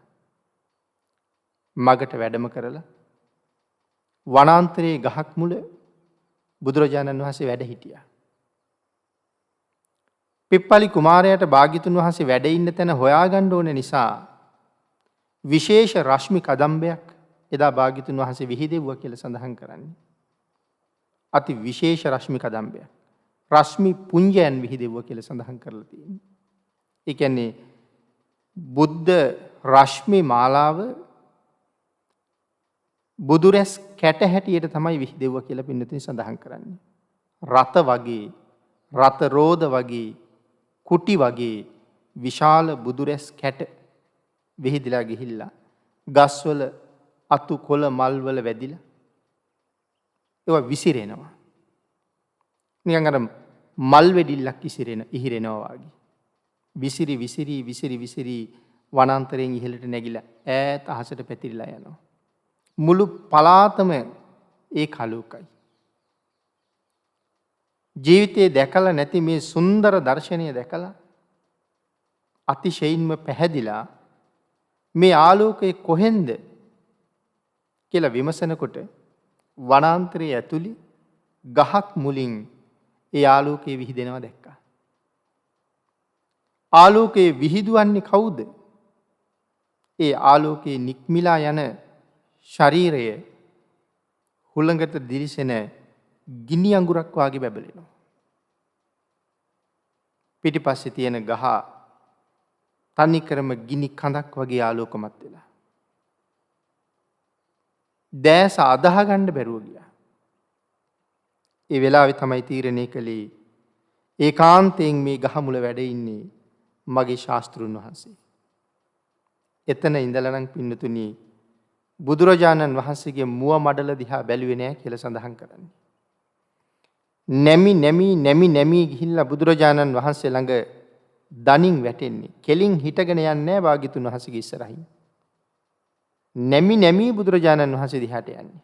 [SPEAKER 1] මගට වැඩම කරලා වනාන්තරයේ ගහක් මුල බුදුරජාණන් වහන්සේ වැඩ හිටියා. පිප්පලි කුමාරයාට භාග්‍යතුන් වහන්සේ වැඩ ඉන්න තැන හොයාගන්න ඕන නිසා විශේෂ රශ්මි කදම්බයක් එදා භාග්‍යතුන් වහන්සේ විහිදෙව්වා කියලා සඳහන් කරන්නේ. අති විශේෂ රශ්මි කදම්බයක්. රශ්මි පුඤ්ජයන් විහිදෙව්වා කියලා සඳහන් කරලා තියෙනවා. ඒ කියන්නේ බුද්ධ රශ්මි මාලාව බුදුරැස් කැට හැටියට තමයි විහිදෙව්වා කියලා පින්නතුනි සඳහන් කරන්නේ. රත වගේ, රත රෝද වගේ, කුටි වගේ විශාල බුදුරැස් කැට විහිදලා ගිහිල්ලා ගස්වල අතු කොළ මල් වල වැදිලා ඒවා විසිරෙනවා. නිකන් අර මල් වෙඩිල්ලක් ඉහිරෙනවා වගේ. විසිරි විසිරි විසිරි විසිරි වනාන්තරයෙන් ඉහළට නැගිලා ඈත අහසට පැතිරිලා යනවා. මුළු පලාතම ඒ කලුකයි. ජීවිතේ දැකලා නැති මේ සුන්දර දර්ශනය දැකලා අතිශයින්ම පැහැදිලා මේ ආලෝකය කොහෙන්ද කියලා විමසනකොට වනාන්තරයේ ඇතුළේ ගහක් මුලින් ඒ ආලෝකයේ විහිදෙනවා දැක්කා. ආලෝකයේ විහිදුවන්නේ කවුද? ඒ ආලෝකයේ නික්මිලා යන ශරීරය හුළඟට දිලිසෙන ගිනි අඟුරක් වාගේ බැබලෙනවා. පිටිපස්සේ තියෙන ගහ තනිකරම ගිනි කඳක් වගේ ආලෝකමත් වෙලා. දැස අදහ ගන්න බැරුව ගියා. ඒ වෙලාවේ තමයි තීරණය කළේ ඒකාන්තයෙන් මේ ගහ මුල වැඩ ඉන්නේ මගේ ශාස්ත්‍රුන් වහන්සේ. එතන ඉඳලා නම් පින්නතුණි බුදුරජාණන් වහන්සේගේ මුව මඩල දිහා බැලුවේ නෑ කියලා සඳහන් කරන්නේ. නැමි ගිහිල්ලා බුදුරජාණන් වහන්සේ ළඟ දණින් වැටෙන්නේ. කෙලින් හිටගෙන යන්නේ නෑ භාග්‍යතුන් වහන්සේගේ ඉස්සරහින්. නැමි බුදුරජාණන් වහන්සේ දිහාට යන්නේ.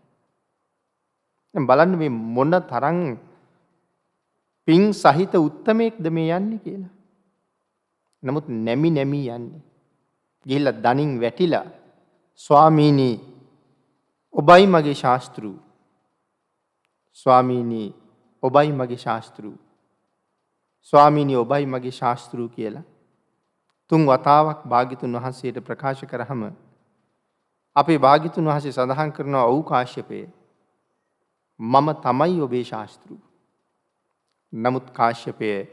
[SPEAKER 1] දැන් බලන්න මේ මොන තරම් පිං සහිත උත්තමයෙක්ද මේ යන්නේ කියලා. නමුත් නැමි යන්නේ. ගිහිල්ලා දණින් වැටිලා ස්වාමීනි ඔබයි මගේ ශාස්ත්‍රු. ස්වාමීනි ඔබයි මගේ ශාස්ත්‍රු. ස්වාමීනි ඔබයි මගේ ශාස්ත්‍රු කියලා 3 වතාවක් භාග්‍යතුන් වහන්සේට ප්‍රකාශ කරාම අපේ භාග්‍යතුන් වහන්සේ සඳහන් කරනවා ඔව් කාශ්‍යපේ මම තමයි ඔබේ ශාස්ත්‍රු. නමුත් කාශ්‍යපේ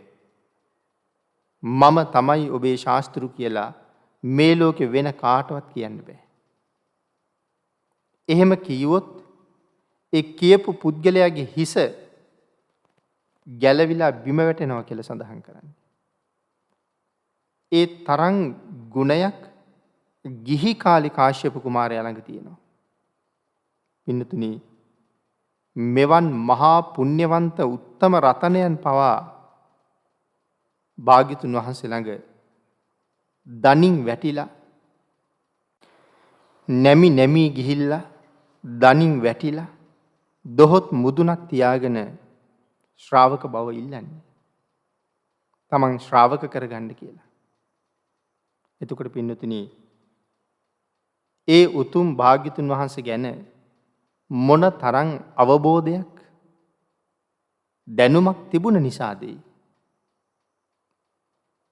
[SPEAKER 1] මම තමයි ඔබේ ශාස්ත්‍රු කියලා මේ ලෝකේ වෙන කාටවත් කියන්න බෑ. එහෙම කිව්වොත් ඒ කියපු පුද්ගලයාගේ හිස ගැලවිලා බිම වැටෙනවා කියලා සඳහන් කරන්නේ. ඒ තරම් ගුණයක් ගිහි කාලේ කාශ්‍යප කුමාරයා ළඟ තියෙනවා. පින්නතුනි මෙවන් මහා පුණ්‍යවන්ත උත්තම රතනයන් පවා භාග්‍යතුන් වහන්සේ ළඟ දණින් වැටිලා නැමි ගිහිල්ලා දණින් වැටිලා දොහොත් මුදුනක් තියාගෙන ශ්‍රාවක බව ඉල්ලන්නේ. තමන් ශ්‍රාවක කරගන්න කියලා. එතකොට පින්නතුනි ඒ උතුම් භාග්‍යතුන් වහන්සේ ගැන මොන තරම් අවබෝධයක් දැනුමක් තිබුණ නිසාද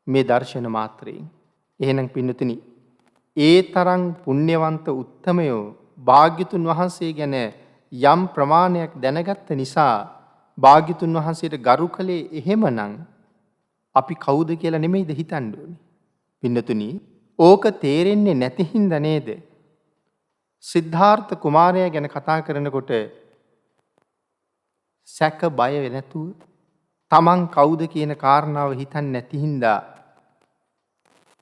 [SPEAKER 1] මේ දර්ශන මාත්‍රයෙන්. එහෙනම් පින්නතුනි ඒ තරම් පුණ්‍යවන්ත උත්තමයෝ භාග්‍යතුන් වහන්සේ ගැන යම් ප්‍රමාණයක් දැනගත්ත නිසා භාග්‍යතුන් වහන්සේට ගරු කළේ එහෙමනම් අපි කවුද කියලා නෙමෙයිද හිතන්න ඕනේ. පින්නතුනි ඕක තේරෙන්නේ නැති හින්දා නේද සිද්ධාර්ථ කුමාරයා ගැන කතා කරනකොට සැක බය නැතුව තමන් කවුද කියන කාරණාව හිතන්නේ නැති හින්දා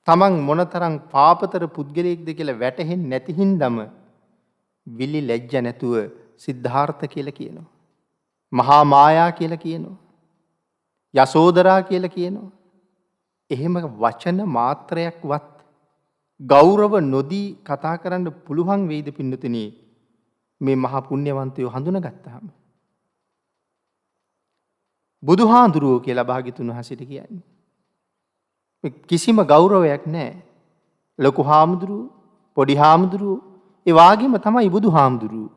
[SPEAKER 1] තමන් මොනතරම් පාපතර පුද්ගලයෙක්ද කියලා වැටහෙන්නේ නැති හින්දම විලි ලැජ්ජ නැතුව සිද්ධාර්ථ කියලා කියනවා. මහා මායා කියලා කියනවා. යසෝදරා කියලා කියනවා. එහෙම වචන මාත්‍රයක්වත් ගෞරව නොදී කතා කරන්න පුළුවන් වෙයිද පින්නතුනි මේ මහා පුණ්‍යවන්තයෝ හඳුනගත්තාම? බුදුහාඳුරුවෝ කියලා භාග්‍යතුන් වහන්සේට කියන්නේ. කිසිම ගෞරවයක් නැහැ. ලොකු හාමුදුරුවෝ, පොඩි හාමුදුරුවෝ, ඒ වාගේම තමයි බුදුහාමුදුරුවෝ.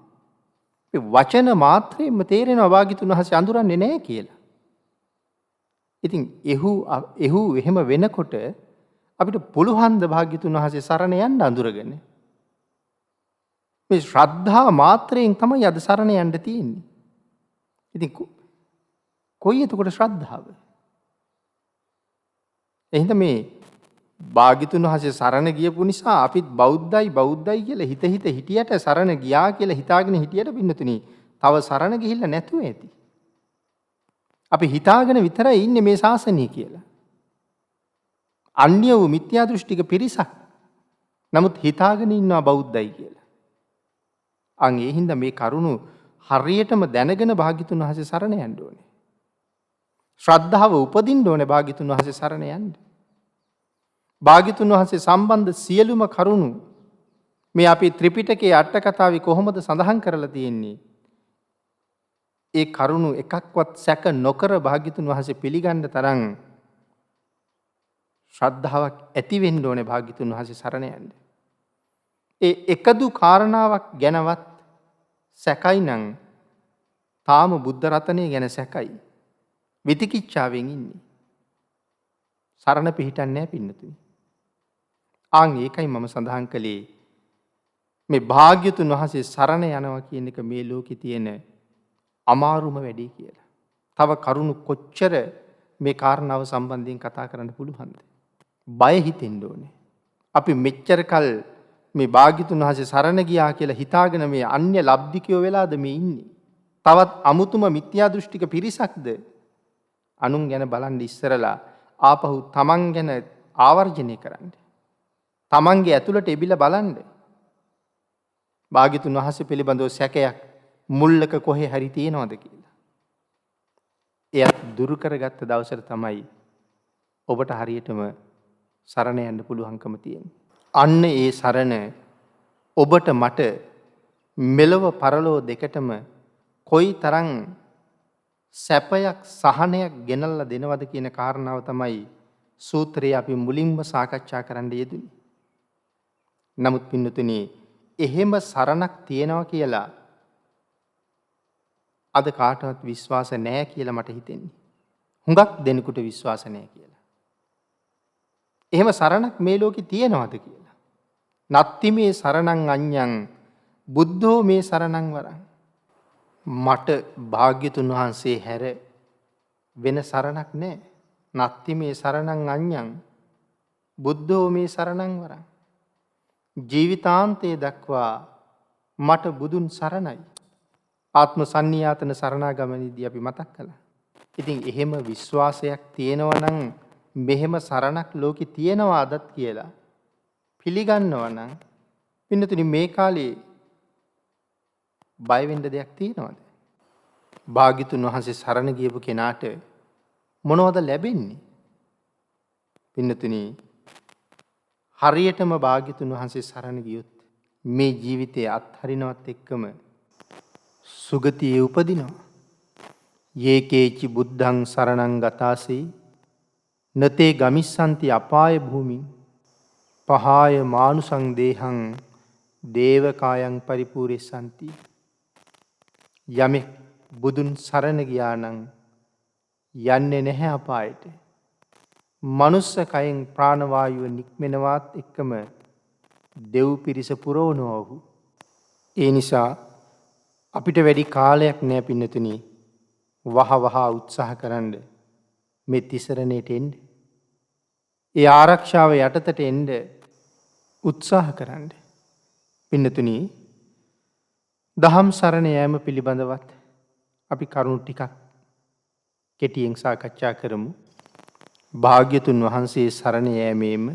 [SPEAKER 1] මේ වචන මාත්‍රයෙන්ම තේරෙනවා භාග්‍යතුන් වහන්සේ අඳුරන්නේ නැහැ කියලා. ඉතින් එහු එහෙම වෙනකොට අපිට පුළුවන් ද භාග්‍යතුන් වහන්සේ සරණ යන්න අඳුරගෙන? මේ ශ්‍රද්ධා මාත්‍රයෙන් තමයි අද සරණ යන්න තියෙන්නේ. ඉතින් කොයි එතකොට ශ්‍රද්ධාව? එහෙනම් මේ භාග්‍යතුන් වහන්සේ සරණ ගියපු නිසා අපිත් බෞද්ධයි කියලා හිත හිටියට සරණ ගියා කියලා හිතාගෙන හිටියට පින්නතුනි තව සරණ ගිහිල්ලා නැතුව ඇති. අපි හිතාගෙන විතරයි ඉන්නේ මේ ශාසනය කියලා. අන්‍ය වූ මිත්‍යා දෘෂ්ටික පිරිසක්. නමුත් හිතාගෙන ඉන්නවා බෞද්ධයි කියලා. අන් ඒ හින්දා මේ කරුණු හරියටම දැනගෙන භාග්‍යතුන් වහන්සේ සරණ යන්න ඕනේ. ශ්‍රද්ධාව උපදින්න ඕනේ භාග්‍යතුන් වහන්සේ සරණ යන්න. භාග්‍යතුන් වහන්සේ සම්බන්ධ සියලුම කරුණු මේ අපි ත්‍රිපිටකයේ අට කතාවේ කොහොමද සඳහන් කරලා තියෙන්නේ? ඒ කරුණු එකක්වත් සැක නොකර භාග්‍යතුන් වහන්සේ පිළිගන්න තරම් ශ්‍රද්ධාවක් ඇති වෙන්න ඕනේ භාග්‍යතුන් වහන්සේ සරණ යන්න. ඒ එකදු කාරණාවක් ගැනවත් සැකයි නම් තාම බුද්ධ රත්නය ගැන සැකයි. විතිකිච්ඡාවෙන් ඉන්නේ. සරණ පිහිටන්නේ නැහැ පින්නතුනි. ඒකයි මම සඳහන් කළේ මේ භාග්‍යතුන් වහන්සේ සරණ යනවා කියන එක මේ ලෝකේ තියෙන අමාරුම වැඩේ කියලා. තව කරුණු කොච්චර මේ කාරණාව සම්බන්ධයෙන් කතා කරන්න පුළුවන්ද? බය හිතෙන්න ඕනේ. අපි මෙච්චර කල් මේ භාග්‍යතුන් වහන්සේ සරණ ගියා කියලා හිතාගෙන මේ අන්‍ය ලබ්ධිකයෝ වෙලාද මේ ඉන්නේ? තවත් අමුතුම මිත්‍යා දෘෂ්ටික පිරිසක්ද? අනුන් ගැන බලන්න ඉස්සරලා ආපහු තමන් ගැන ආවර්ජනය කරන්න. තමන්ගේ ඇතුළට එබිලා බලන්න. භාග්‍යතුන් වහන්සේ පිළිබඳව සැකයක් මුල්ලක කොහේ හරි තියෙනවද කියලා. එයත් දුරු කරගත්ත දවසට තමයි ඔබට හරියටම සරණ යන්න පුළුවන්කම තියෙන්නේ. අන්න ඒ සරණ ඔබට මට මෙලව පරලෝ දෙකටම කොයි තරම් සැපයක් සහනයක් ගෙනල්ලා දෙනවද කියන කාරණාව තමයි සූත්‍රයේ අපි මුලින්ම සාකච්ඡා කරන්න යෙදුනේ. නමුත් පින්නතුනි එහෙම සරණක් තියෙනවා කියලා අද කාටවත් විශ්වාස නැහැ කියලා මට හිතෙන්නේ. හුඟක් දෙනෙකුට විශ්වාස නැහැ කියලා. එහෙම සරණක් මේ ලෝකේ තියෙනවද කියලා. නත්ති මේ සරණං අඤ්ඤං බුද්ධෝ මේ සරණං වරං. මට භාග්‍යතුන් වහන්සේ හැර වෙන සරණක් නැහැ. නත්ති මේ සරණං අඤ්ඤං බුද්ධෝ මේ සරණං වරං. ජීවිතාන්තයේ දක්වා මට බුදුන් සරණයි. ආත්ම සන්නියාතන සරණාගමනේදී අපි මතක් කළා. ඉතින් එහෙම විශ්වාසයක් තියෙනවා නම් මෙහෙම සරණක් ලෝකේ තියෙනවා අදත් කියලා පිළිගන්නවා නම් පින්නතුනි මේ කාලේ බය වෙන්න දෙයක් තියෙනවද? භාග්‍යතුන් වහන්සේ සරණ ගියපු කෙනාට මොනවද ලැබෙන්නේ? පින්නතුනි හරියටම භාග්‍යතුන් වහන්සේ සරණ ගියොත් මේ ජීවිතයේ අත්හරිනවත් එක්කම සුගතියේ උපදිනවා. යේකේචි බුද්ධං සරණං ගතාසී නතේ ගමිස්සන්ති අපාය භූමින් පහාය මානුසං දේහං දේවකායන් පරිපූර්ණසන්ති. යමෙක් බුදුන් සරණ ගියා නම් යන්නේ නැහැ අපායට. මනුස්ස කයෙන් ප්‍රාණවායුව නික්මෙනවත් එක්කම දෙව් පිරිස පුරවනවා ඔහු. ඒ නිසා අපිට වැඩි කාලයක් නෑ පින්නතුනි වහ උත්සාහ කරන්න මේ තිසරණයට එන්න. ඒ ආරක්ෂාව යටතට එන්න උත්සාහ කරන්න. පින්නතුනි දහම් සරණ යෑම පිළිබඳවත් අපි කරුණු ටිකක් කෙටියෙන් සාකච්ඡා කරමු. භාග්‍යතුන් වහන්සේ සරණ යෑමේම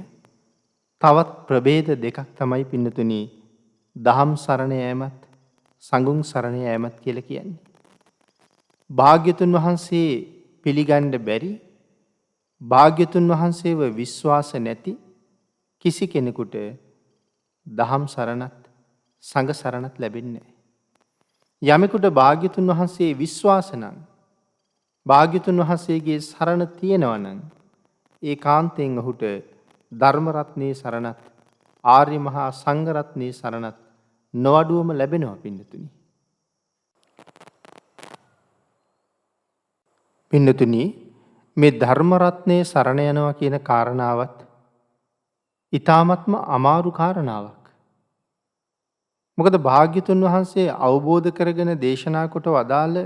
[SPEAKER 1] තවත් ප්‍රභේද දෙකක් තමයි පින්නතුනි දහම් සරණ යෑමත් සංඝුන් සරණ යෑමත් කියලා කියන්නේ. භාග්‍යතුන් වහන්සේ පිළිගන්න බැරි භාග්‍යතුන් වහන්සේව විශ්වාස නැති කිසි කෙනෙකුට දහම් සරණත් සංඝ සරණත් ලැබෙන්නේ නැහැ. යමෙකුට භාග්‍යතුන් වහන්සේ විශ්වාස නම් භාග්‍යතුන් වහන්සේගේ සරණ තියෙනවා නම් ඒකාන්තයෙන් ඔහුට ධර්ම රත්නයේ සරණත් ආර්ය මහා සංඝ රත්නයේ සරණත් නොඅඩුවම ලැබෙනවා පින්නතුනි. පින්නතුනි මේ ධර්ම රත්නයේ සරණ යනවා කියන කාරණාවත් ඊ타මත්ම අමාරු කාරණාවක්. මොකද භාග්‍යතුන් වහන්සේ අවබෝධ කරගෙන දේශනා කොට වදාළ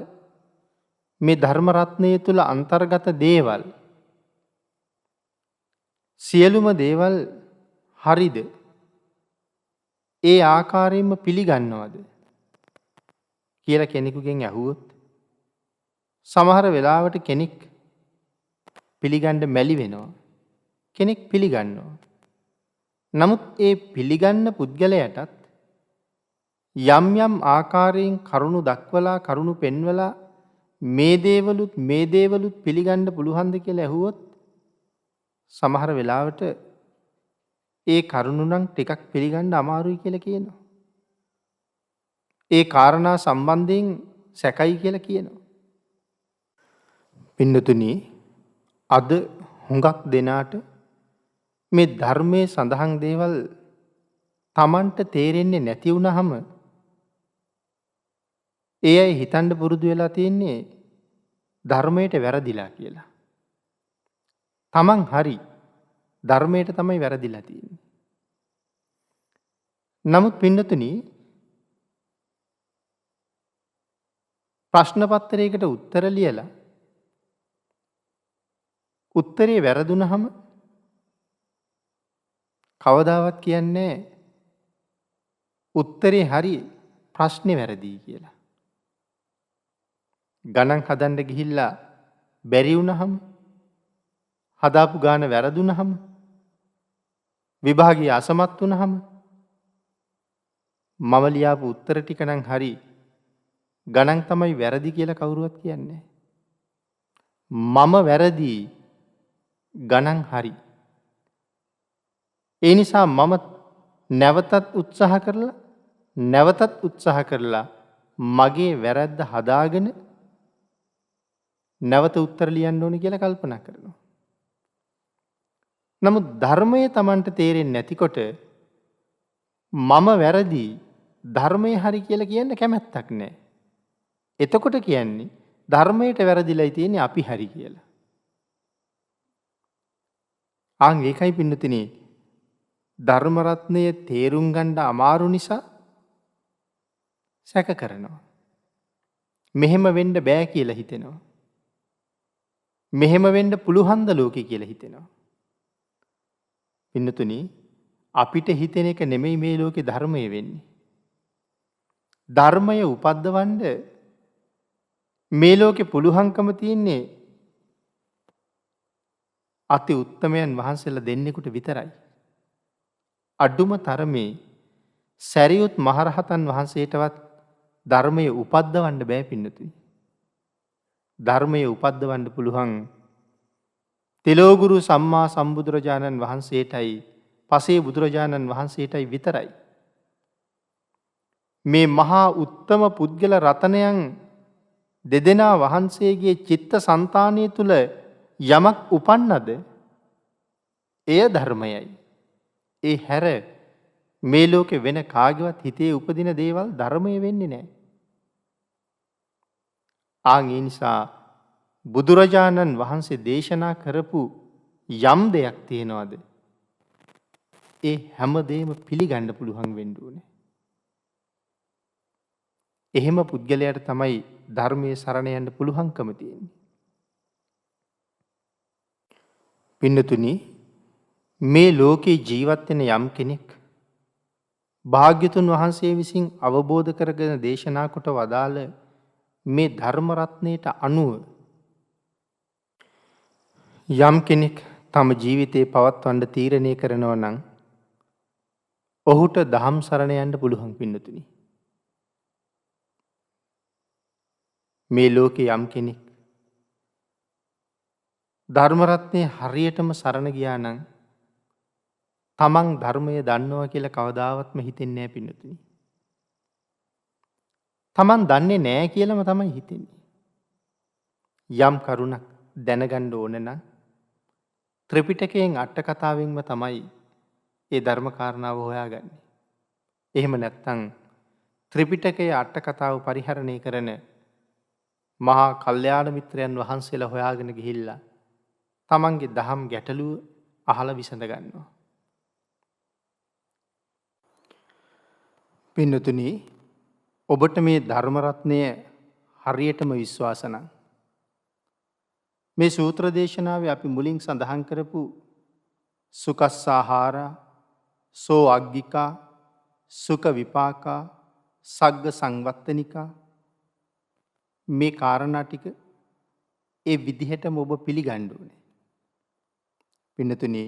[SPEAKER 1] මේ ධර්ම රත්නයේ තුල අන්තර්ගත දේවල් සියලුම දේවල් හරිද? ඒ ආකාරයෙන්ම පිළිගන්නවද කියලා කෙනෙකුගෙන් අහුවොත් සමහර වෙලාවට කෙනෙක් පිළිගන්න මැලි වෙනවා. කෙනෙක් පිළිගන්නවා. නමුත් ඒ පිළිගන්න පුද්ගලයාටත් යම් යම් ආකාරයෙන් කරුණු දක්වලා කරුණු පෙන්වලා මේ දේවලුත් පිළිගන්න පුළුවන්ද කියලා ඇහුවොත් සමහර වෙලාවට ඒ කරුණු නම් ටිකක් පිළිගන්න අමාරුයි කියලා කියනවා. ඒ කාරණා සම්බන්ධයෙන් සැකයි කියලා කියනවා. පින්නතුනි අද හුඟක් දෙනාට මේ ධර්මයේ සඳහන් දේවල් Tamanට තේරෙන්නේ නැති වුනහම ඒ අය හිතන්න පුරුදු වෙලා තියෙන්නේ ධර්මයට වැරදිලා කියලා. Taman හරි ධර්මයට තමයි වැරදිලා තියෙන්නේ. නමුත් පින්නතුනි ප්‍රශ්න පත්‍රයකට උත්තර ලියලා උත්තරේ වැරදුනහම කවදාවත් කියන්නේ උත්තරේ හරි ප්‍රශ්නේ වැරදි කියලා. ගණන් හදන්න ගිහිල්ලා බැරි වුණහම හදාපු ගාන වැරදුනහම විභාගයේ අසමත් වුණහම මම ලියාපු උත්තර ටික නම් හරි ගණන් තමයි වැරදි කියලා කවුරුවත් කියන්නේ මම වැරදි ගණන් හරි. ඒ නිසා මම නැවතත් උත්සාහ කරලා මගේ වැරද්ද හදාගෙන නැවත උත්තර ලියන්න ඕනේ කියලා කල්පනා කරනවා. නමුත් ධර්මයේ Tamanට තේරෙන්නේ නැතිකොට මම වැරදි ධර්මයේ හරි කියලා කියන්න කැමැත්තක් නැහැ. එතකොට කියන්නේ ධර්මයට වැරදිලයි තියෙන්නේ අපි හරි කියලා. ඒකයි පින්නතිනි ධර්ම රත්නයේ තේරුම් ගන්න අමාරු නිසා සැක කරනවා. මෙහෙම වෙන්න බෑ කියලා හිතෙනවා. මෙහෙම වෙන්න පුළුවන්ද ලෝකේ කියලා හිතෙනවා. පින්නතුනි අපිට හිතෙන එක නෙමෙයි මේ ලෝකේ ධර්මය වෙන්නේ. ධර්මය උපද්දවන්න මේ ලෝකේ පුළුවන්කම තියෙන්නේ අති උත්තමයන් වහන්සේලා දෙන්නෙකුට විතරයි. අඩුම තරමේ සරියුත් මහරහතන් වහන්සේටවත් ධර්මය උපද්දවන්න බෑ පින්නතුනි. ධර්මය උපද්දවන්න පුළුවන් තිලෝගුරු සම්මා සම්බුදුරජාණන් වහන්සේටයි පසේ බුදුරජාණන් වහන්සේටයි විතරයි. මේ මහා උත්තම පුද්ගල රතනයන් දෙදෙනා වහන්සේගේ චිත්ත සංතානය තුල යමක් උපන්නද එය ධර්මයයි. ඒ හැර මේ ලෝකේ වෙන කාගේවත් හිතේ උපදින දේවල් ධර්මය වෙන්නේ නැහැ. ඒ නිසා බුදුරජාණන් වහන්සේ දේශනා කරපු යම් දෙයක් තියෙනවද ඒ හැමදේම පිළිගන්න පුළුවන් වෙන්න ඕනේ. එහෙම පුද්ගලයාට තමයි ධර්මයේ සරණ යන්න පුළුවන්කම තියෙන්නේ. පින්නතුනි මේ ලෝකේ ජීවත් වෙන යම් කෙනෙක් භාග්‍යතුන් වහන්සේ විසින් අවබෝධ කරගෙන දේශනා කොට වදාළ මේ ධර්ම රත්නයට අනුව යම් කෙනෙක් තම ජීවිතේ පවත්වන්න තීරණය කරනවා නම් ඔහුට දහම් සරණ යන්න පුළුවන් පින්නතුනි. මේ ලෝකේ යම් කෙනෙක් ධර්මරත්නයේ හරියටම සරණ ගියා නම් තමන් ධර්මය දන්නවා කියලා කවදාවත්ම හිතෙන්නේ නැහැ පින්නතුනි. තමන් දන්නේ නැහැ කියලාම තමයි හිතෙන්නේ. යම් කරුණක් දැනගන්න ඕන නම් ත්‍රිපිටකයෙන් අට කතාවෙන්ම තමයි ඒ ධර්ම කාරණාව හොයාගන්නේ. එහෙම නැත්නම් ත්‍රිපිටකයේ අට කතාව පරිහරණය කරන මහා කල්යාණ මිත්‍රයන් වහන්සේලා හොයාගෙන ගිහිල්ලා තමන්ගේ දහම් ගැටලුව අහලා විසඳ ගන්නවා. පින්නතුනි, ඔබට මේ ධර්ම රත්නය හරියටම විශ්වාස නම් මේ සූත්‍ර දේශනාවේ අපි මුලින් සඳහන් කරපු සුකස්සාහාර, සෝ අග්ගිකා, සුඛ විපාකා, සග්ග සංවත්තනිකා මේ කාරණා ටික ඒ විදිහටම ඔබ පිළිගන්න ඕනේ. පින්නතුනි,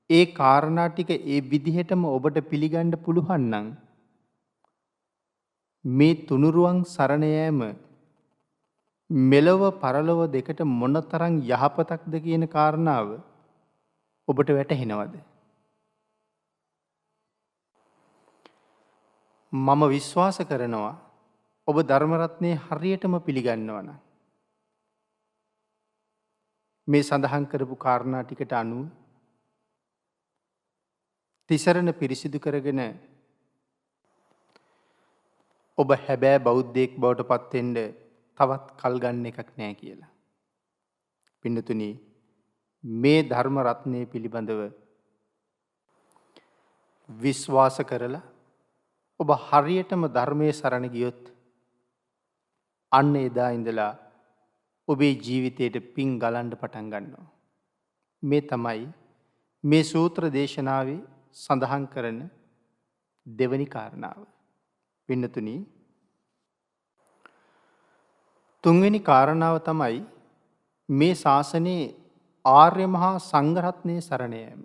[SPEAKER 1] ඒ කාරණා ටික ඒ විදිහටම ඔබට පිළිගන්න පුළුවන් නම් මේ තුනුරුවන් සරණ යෑම මෙලව පරලොව දෙකට මොනතරම් යහපතක්ද කියන කාරණාව ඔබට වැටහෙනවද? මම විශ්වාස කරනවා ඔබ ධර්ම රත්නයේ හරියටම පිළිගන්නවා නම් මේ සඳහන් කරපු කාරණා ටිකට අනුව තිසරණ පිරිසිදු කරගෙන ඔබ හැබෑ බෞද්ධයෙක් බවට පත් වෙන්න තවත් කල් ගන්න එකක් නෑ කියලා. පින්නතුනි, මේ ධර්ම රත්නය පිළිබඳව විශ්වාස කරලා ඔබ හරියටම ධර්මයේ සරණ ගියොත් අන්න එදා ඉඳලා ඔබේ ජීවිතයට පින් ගලන්න පටන් ගන්නවා. මේ තමයි මේ සූත්‍ර දේශනාවේ සඳහන් කරන දෙවැනි කාරණාව. පින්නතුනි, තුන්වෙනි කාරණාව තමයි මේ ශාසනයේ ආර්ය මහා සංඝ රත්නයේ සරණ යාම.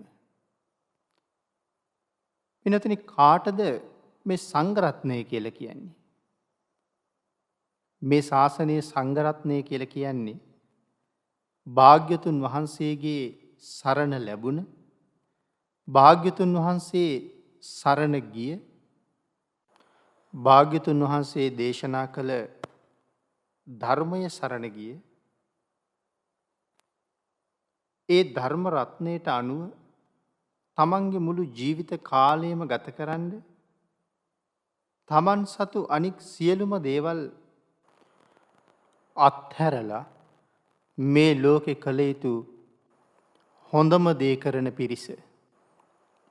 [SPEAKER 1] පින්නතුනි, කාටද මේ සංඝ රත්නය කියලා කියන්නේ? මේ ශාසනයේ සංඝ රත්නය කියලා කියන්නේ භාග්‍යතුන් වහන්සේගේ සරණ ලැබුණ, භාග්‍යතුන් වහන්සේ සරණ ගිය, භාග්‍යතුන් වහන්සේ දේශනා කළ ධර්මය සරණ ගිය ඒ ධර්ම රත්නයට අනුව තමන්ගේ මුළු ජීවිත කාලයම ගත කරන්න, තමන් සතු අනික් සියලුම දේවල් අත්හැරලා මේ ලෝකේ කළ යුතු හොඳම දේ කරන පිරිස.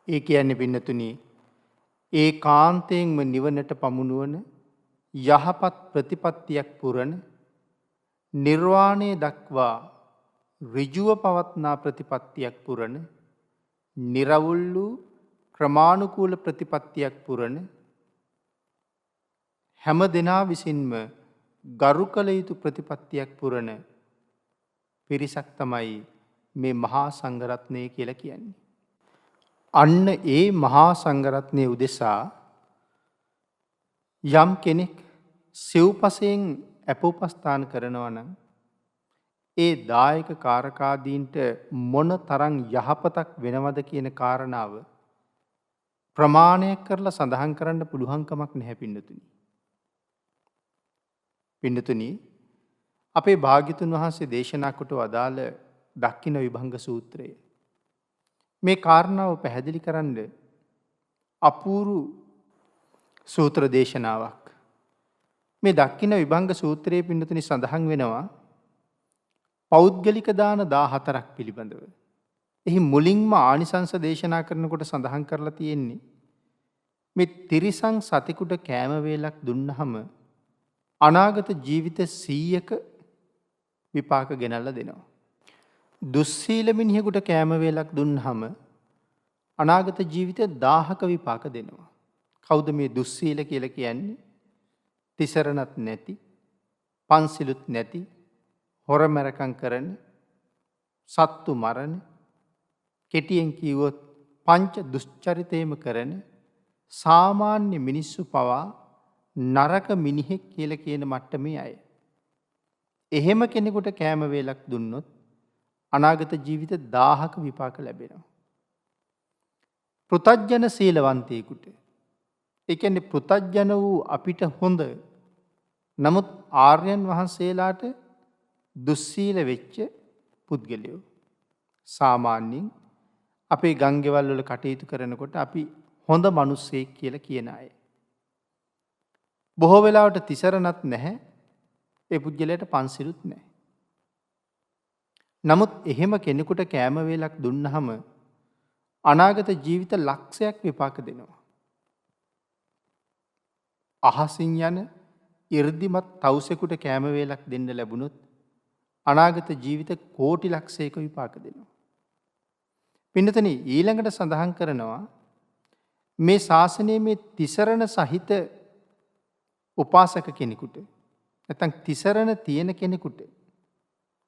[SPEAKER 1] ඒ කියන්නේ පින්නතුනි, ඒකාන්තයෙන්ම නිවනට පමුණුවන යහපත් ප්‍රතිපත්තියක් පුරන, නිර්වාණය දක්වා ඍජුව පවත්නා ප්‍රතිපත්තියක් පුරන, නිරවුල් වූ ක්‍රමානුකූල ප්‍රතිපත්තියක් පුරන, හැම දෙනා විසින්ම ගරු කළ යුතු ප්‍රතිපත්තියක් පුරන පිරිසක් තමයි මේ මහා සංඝ රත්නය කියලා කියන්නේ. අන්න ඒ මහා සංඝ රත්නයේ උදෙසා යම් කෙනෙක් සිව්පසයෙන් අපෝපස්ථාන කරනවා නම් ඒ දායක කාරකාදීන්ට මොන තරම් යහපතක් වෙනවද කියන කාරණාව ප්‍රමාණයක් කරලා සඳහන් කරන්න පුළුවන් කමක් නැහැ පින්නතුනි. පින්නතුනි, අපේ භාග්‍යතුන් වහන්සේ දේශනා කොට වදාළ දක්ඛින විභංග සූත්‍රය මේ කාරණාව පැහැදිලි කරන්න අපූර්ව සූත්‍ර දේශනාවක්. මේ දක්ඛින විභංග සූත්‍රයේ පින්නතුනි සඳහන් වෙනවා පෞද්ගලික දාන 14ක් පිළිබඳව. එහි මුලින්ම ආනිසංස දේශනා කරනකොට සඳහන් කරලා තියෙන්නේ මේ තිරිසන් සතෙකුට කෑම වේලක් දුන්නහම අනාගත ජීවිත 100ක විපාක ගෙනල්ලා දෙනවා. දුස්සීල මිනිහෙකුට කෑම වේලක් දුන්නහම අනාගත ජීවිත 1000ක විපාක දෙනවා. කවුද මේ දුස්සීල කියලා කියන්නේ? තිසරණත් නැති, පන්සිලුත් නැති, හොරමරකම් කරන, සත්තු මරණ, කෙටියෙන් කිව්වොත් පංච දුෂ්චරිතේම කරන සාමාන්‍ය මිනිස්සු පවා නරක මිනිහෙක් කියලා කියන මට්ටමේ අය. එහෙම කෙනෙකුට කෑම වේලක් දුන්නොත් අනාගත ජීවිත 1000ක විපාක ලැබෙනවා. පෘතජ්ජන සීලවන්තයෙකුට, ඒ කියන්නේ පෘතජ්ජන වූ අපිට හොඳ, නමුත් ආර්යයන් වහන්සේලාට දුස්සීල වෙච්ච පුද්ගලයෝ, සාමාන්‍යයෙන් අපේ ගංගෙවල් වල කටයුතු කරනකොට අපි හොඳ මිනිස්සෙක් කියලා කියන අය. බොහෝ වෙලාවට තිසරණත් නැහැ, ඒ පුද්ගලයාට පන්සිලුත් නැහැ. නමුත් එහෙම කෙනෙකුට කෑම වේලක් දුන්නහම අනාගත ජීවිත ලක්ෂයක් විපාක දෙනවා. අහසින් යන 이르දිමත් තවුසෙකුට කෑම වේලක් දෙන්න ලැබුණොත් අනාගත ජීවිත කෝටි ලක්ෂයක විපාක දෙනවා. පින්නතනි, ඊළඟට සඳහන් කරනවා මේ ශාසනයේ මේ තිසරණ සහිත උපාසක කෙනෙකුට, නැත්නම් තිසරණ තියෙන කෙනෙකුට,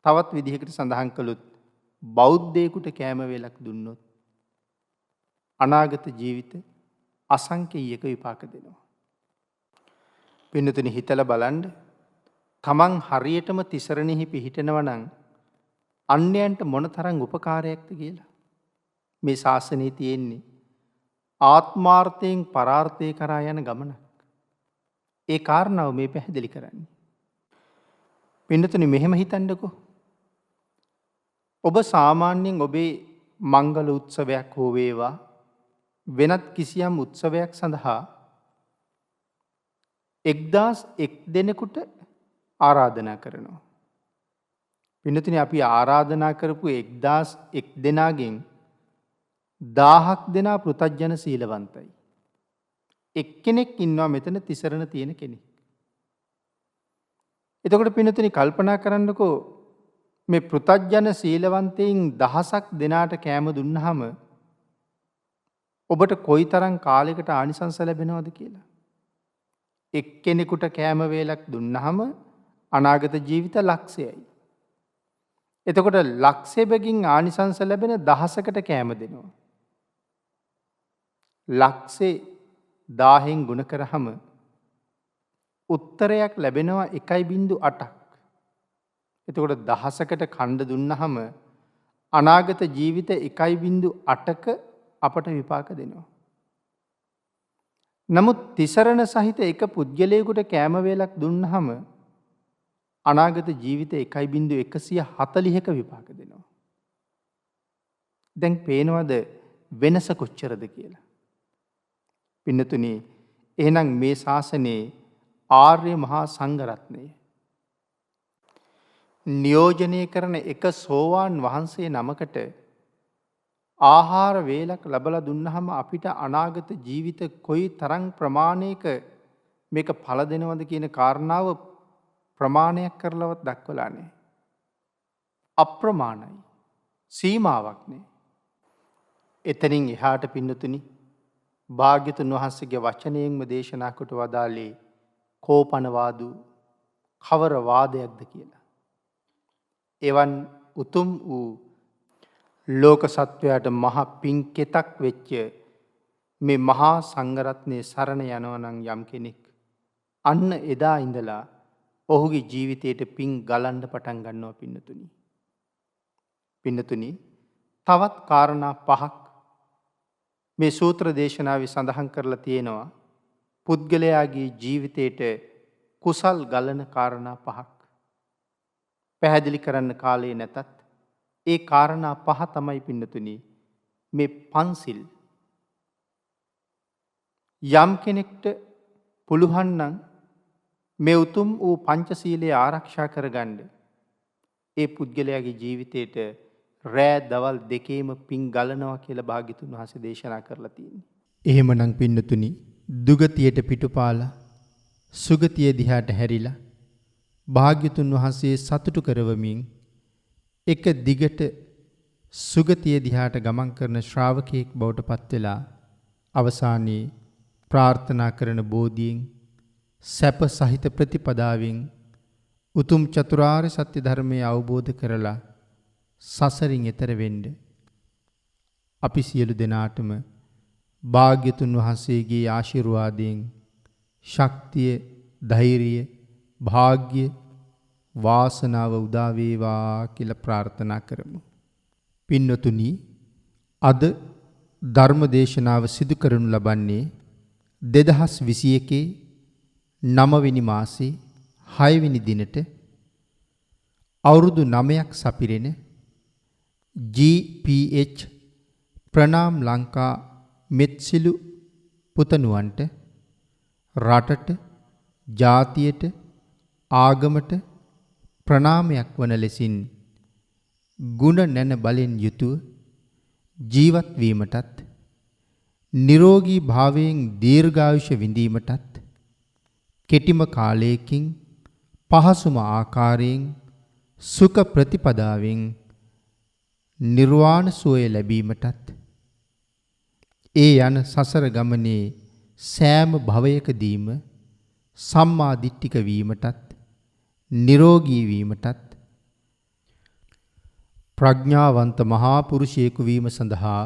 [SPEAKER 1] තවත් විදිහකට සඳහන් කළොත් බෞද්ධයෙකුට කෑම වේලක් දුන්නොත් අනාගත ජීවිත අසංකේයක විපාක දෙනවා. පින්නතුනි, හිතලා බලන්න, තමන් හරියටම තිසරණෙහි පිහිටනවා නම් අන්‍යයන්ට මොනතරම් උපකාරයක්ද කියලා. මේ ශාසනයේ තියෙන්නේ ආත්මාර්ථයෙන් පරාර්ථය කරා යන ගමනක්. ඒ කාරණාව මේ පැහැදිලි කරන්නේ. පින්නතුනි, මෙහෙම හිතන්නකෝ. ඔබ සාමාන්‍යයෙන් ඔබේ මංගල උත්සවයක් හෝ වේවා, වෙනත් කිසියම් උත්සවයක් සඳහා 1001 දෙනෙකුට ආරාධනා කරනවා. පින්නතුනි, අපි ආරාධනා කරපු 1001 දෙනාගෙන් 1000ක් දෙනා පෘතජ්ජන සීලවන්තයි. එක්කෙනෙක් ඉන්නවා මෙතන තිසරණ තියෙන කෙනෙක්. එතකොට පින්නතුනි, කල්පනා කරන්නකෝ, මේ පෘතජ්ජන සීලවන්තයින් 1000ක් දෙනාට කෑම දුන්නාම ඔබට කොයිතරම් කාලයකට ආනිසංස ලැබෙනවද කියලා. එක්කෙනෙකුට කෑම වේලක් දුන්නාම අනාගත ජීවිත ලක්ෂයයි. එතකොට ලක්ෂය බැගින් ආනිසංස ලැබෙන 1000කට කෑම දෙනවා. ලක්ෂේ 1000න් ගුණ කරාම උත්තරයක් ලැබෙනවා 1.8ක්. එතකොට 1000කට ඛණ්ඩ දුන්නාම අනාගත ජීවිත 1.8ක අපට විපාක දෙනවා. නමුත් තිසරණ සහිත එක පුද්ගලයෙකුට කෑම වේලක් දුන්නාම අනාගත ජීවිත 1.140ක විපාක දෙනවා. දැන් පේනවද වෙනස කොච්චරද කියලා? පින්නතුනි, එහෙනම් මේ ශාසනයේ ආර්ය මහා සංඝරත්නය නියෝජනය කරන එක සෝවාන් වහන්සේ නමකට ආහාර වේලක් ලැබලා දුන්නාම අපිට අනාගත ජීවිත කොයි තරම් ප්‍රමාණයක මේක ඵල දෙනවද කියන කාරණාව ප්‍රමාණයක් කරලවත් දක්වලා නැහැ. අප්‍රමාණයි. සීමාවක් නැහැ. එතනින් එහාට පින්නතුනි, භාග්‍යතුන් වහන්සේගේ වචනයෙන්ම දේශනා කොට වදාළේ කෝපන වාදු කවර වාදයක්ද කියලා. එවන් උතුම් වූ ලෝක සත්වයාට මහ පින්කෙතක් වෙච්ච මේ මහා සංඝරත්නයේ සරණ යනවා නම් යම් කෙනෙක්, අන්න එදා ඉඳලා ඔහුගේ ජීවිතයට පින් ගලන්න පටන් ගන්නවා පින්නතුනි. පින්නතුනි, තවත් කාරණා 5ක් මේ සූත්‍ර දේශනාවේ සඳහන් කරලා තියෙනවා. පුද්ගලයාගේ ජීවිතයට කුසල් ගලන කාරණා 5ක්. පැහැදිලි කරන්න කාලේ නැතත් ඒ කාරණා 5 තමයි පින්නතුනි මේ පන්සිල්. යම් කෙනෙක්ට පුළුවන් නම් මේ උතුම් වූ පංචශීලයේ ආරක්ෂා කරගන්න, ඒ පුද්ගලයාගේ ජීවිතයට රෑ දවල් දෙකේම පින් ගලනවා කියලා භාග්‍යතුන් වහන්සේ දේශනා කරලා තියෙනවා. එහෙමනම් පින්නතුනි, දුගතියට පිටුපාලා සුගතිය දිහාට හැරිලා භාග්‍යතුන් වහන්සේ සතුටු කරවමින් එක දිගට සුගතිය දිහාට ගමන් කරන ශ්‍රාවකයෙක් බවට පත් වෙලා අවසානයේ ප්‍රාර්ථනා කරන බෝධියෙන් සැප සහිත ප්‍රතිපදාවෙන් උතුම් චතුරාර්ය සත්‍ය ධර්මය අවබෝධ කරලා සසරින් එතර වෙන්න අපි සියලු දෙනාටම භාග්‍යතුන් වහන්සේගේ ආශිර්වාදයෙන් ශක්තිය, ධෛර්යය, භාග්‍ය, වාසනාව උදා වේවා කියලා ප්‍රාර්ථනා කරමු. පින්වතුනි, අද ධර්ම දේශනාව සිදු කරනු ලබන්නේ 2021 9 වෙනි මාසේ 6 වෙනි දිනට අවුරුදු 9ක් සපිරෙන GPH ප්‍රණාම් ලංකා මෙත්සිලු පුතණුවන්ට රටට, ජාතියට, ආගමට ප්‍රණාමයක් වන ලෙසින් ගුණ නැන බලෙන් යුතුව ජීවත් වීමටත්, නිරෝගී භාවයෙන් දීර්ඝායුෂ විඳීමටත්, කෙටිම කාලයකින් පහසුම ආකාරයෙන් සුඛ ප්‍රතිපදාවෙන් නිර්වාණ සුවය ලැබීමටත්, ඒ යන සසර ගමනේ සෑම භවයකදීම සම්මා දිට්ඨික වීමටත්, නිරෝගී වීමටත්, ප්‍රඥාවන්ත මහා පුරුෂයෙකු වීම සඳහා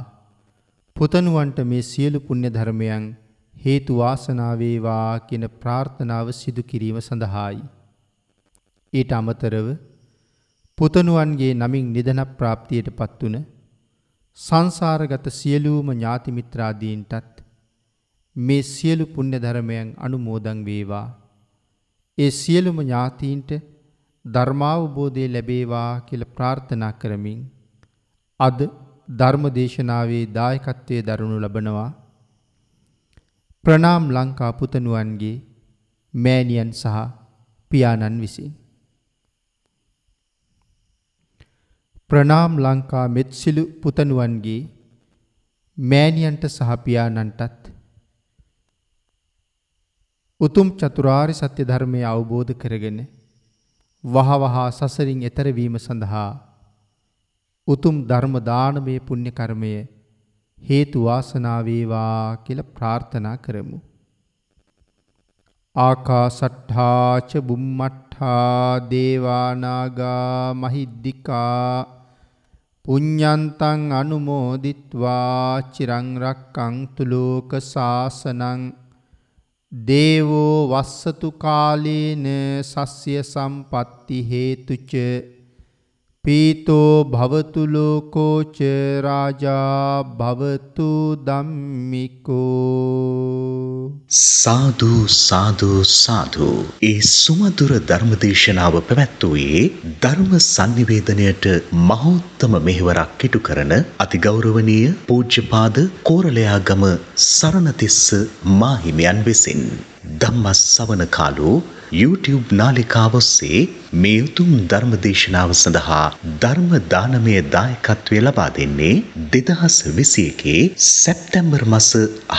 [SPEAKER 1] පුතණුවන්ට මේ සියලු පුණ්‍ය ධර්මයන් හේතු වාසනා වේවා කියන ප්‍රාර්ථනාව සිදු කිරීම සඳහායි. ඊට අමතරව පුතණුවන්ගේ නමින් නිදන ප්‍රාප්තියට පත්වන සංසාරගත සියලුම ඥාති මිත්‍රාදීන්ටත් මේ සියලු පුණ්‍ය ධර්මයන් අනුමෝදන් වේවා. ඒ සියලුම ඥාතීන්ට ධර්මාවබෝධය ලැබේවා කියලා ප්‍රාර්ථනා කරමින් අද ධර්ම දේශනාවේ දායකත්වයේ දරනු ලබනවා ප්‍රණාම් ලංකා පුතණුවන්ගේ මෑණියන් සහ පියාණන් විසින්. ප්‍රණාම් ලංකා මෙත්සිලු පුතණුවන්ගේ මෑණියන්ට සහ පියාණන්ටත් උතුම් චතුරාර්ය සත්‍ය ධර්මය අවබෝධ කරගෙන වහවහා සසරින් එතර වීම සඳහා උතුම් ධර්ම දානමය පුණ්‍ය කර්මය හේතු වාසනා වේවා කියලා ප්‍රාර්ථනා කරමු. ආකාසට්ඨා ච බුම්මට්ඨා දේවා නාග මහිද්దికා පුඤ්ඤන්තං අනුමෝදිත්වා චිරං රක්ඛන්තු ලෝක සාසනං දේවෝ වස්සතු කාලේන සස්්‍ය සම්පatti හේතුච පීතෝ භවතු ලෝකෝච රාජා භවතු ධම්මිකෝ.
[SPEAKER 2] සාදු සාදු සාදු. ඒ සුමధుර ධර්මදේශනාව පැවැත්වුවේ ධර්ම sannivedanayට මහෝත්තම මෙහෙවරක් ඉටු කරන අතිගෞරවනීය පූජ්‍යපාද කෝරළයාගම සරණතිස්ස මාහිමියන් විසින්. ධම්මස්සවන කාලෝ YouTube නාලිකාව ඔස්සේ මේ උතුම් ධර්ම දේශනාව සඳහා ධර්ම දානමය දායකත්වය ලබා දෙන්නේ 2021 සැප්තැම්බර් මාස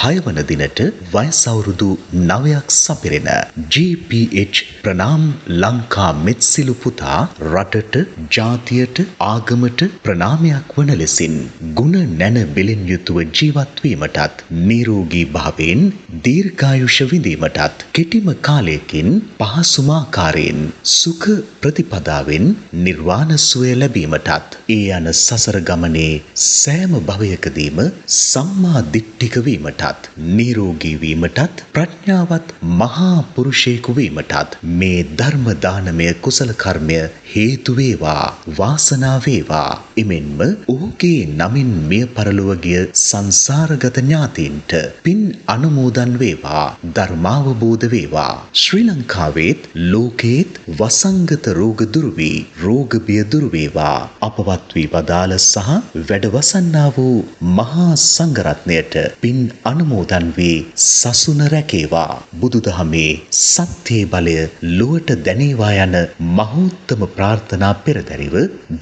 [SPEAKER 2] 6 වන දිනට වයස අවුරුදු 9ක් සපිරෙන GPH ප්‍රණාම් ලංකා මෙත්සිලු පුතා රටට, ජාතියට, ආගමට ප්‍රණාමයක් වන ලෙසින් ගුණ නැන බෙලෙන් යුතුව ජීවත් වීමටත්, නිරෝගී භාවයෙන් දීර්ඝායුෂ විඳීමටත්, කෙටිම කාලයකින් පහසුම ආකාරයෙන් සුඛ ප්‍රතිපදාවෙන් නිර්වාණ සුවය ලැබීමටත්, ඒ යන සසර ගමනේ සෑම භවයකදීම සම්මා දිට්ඨික වීමටත්, නිරෝගී වීමටත්, ප්‍රඥාවත් මහා පුරුෂයෙකු වීමටත් මේ ධර්ම දානමය කුසල කර්මය හේතු වේවා, වාසනාව වේවා. එමෙන්ම ඔහුගේ නමින් මිය පරලොව ගිය සංසාරගත ඥාතීන්ට පින් අනුමෝදන් වේවා, ධර්මාවබෝධ වේවා. ශ්‍රී ලංකාවේත් ලෝකේත් වසංගත රෝග දුරු වී, රෝග බිය දුරු වේවා. අපවත් වී වදාළ සහ වැඩවසන්නා වූ මහා සංඝරත්නයට පින් අනුමෝදන් වී සසුන රැකේවා. බුදුදහමේ සත්‍යයේ බලය ලොවට දැනේවා යන මහෝත්තම ප්‍රාර්ථනා පෙරදැරිව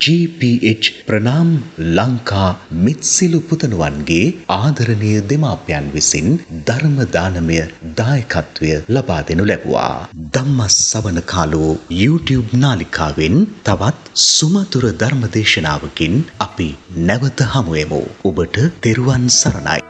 [SPEAKER 2] GPH ප්‍රණාම් ලංකා මෙත්සිලු පුතණුවන්ගේ ආදරණීය දෙමාපියන් විසින් ධර්ම දානමය දායකත්වය ලබා දෙනු ලැබුවා. ධම්මස්සවන කාලෝ YouTube නාලිකාවෙන් තවත් සුමధుර ධර්ම දේශනාවකින් අපි නැවත හමු වෙමු. ඔබට තෙරුවන් සරණයි.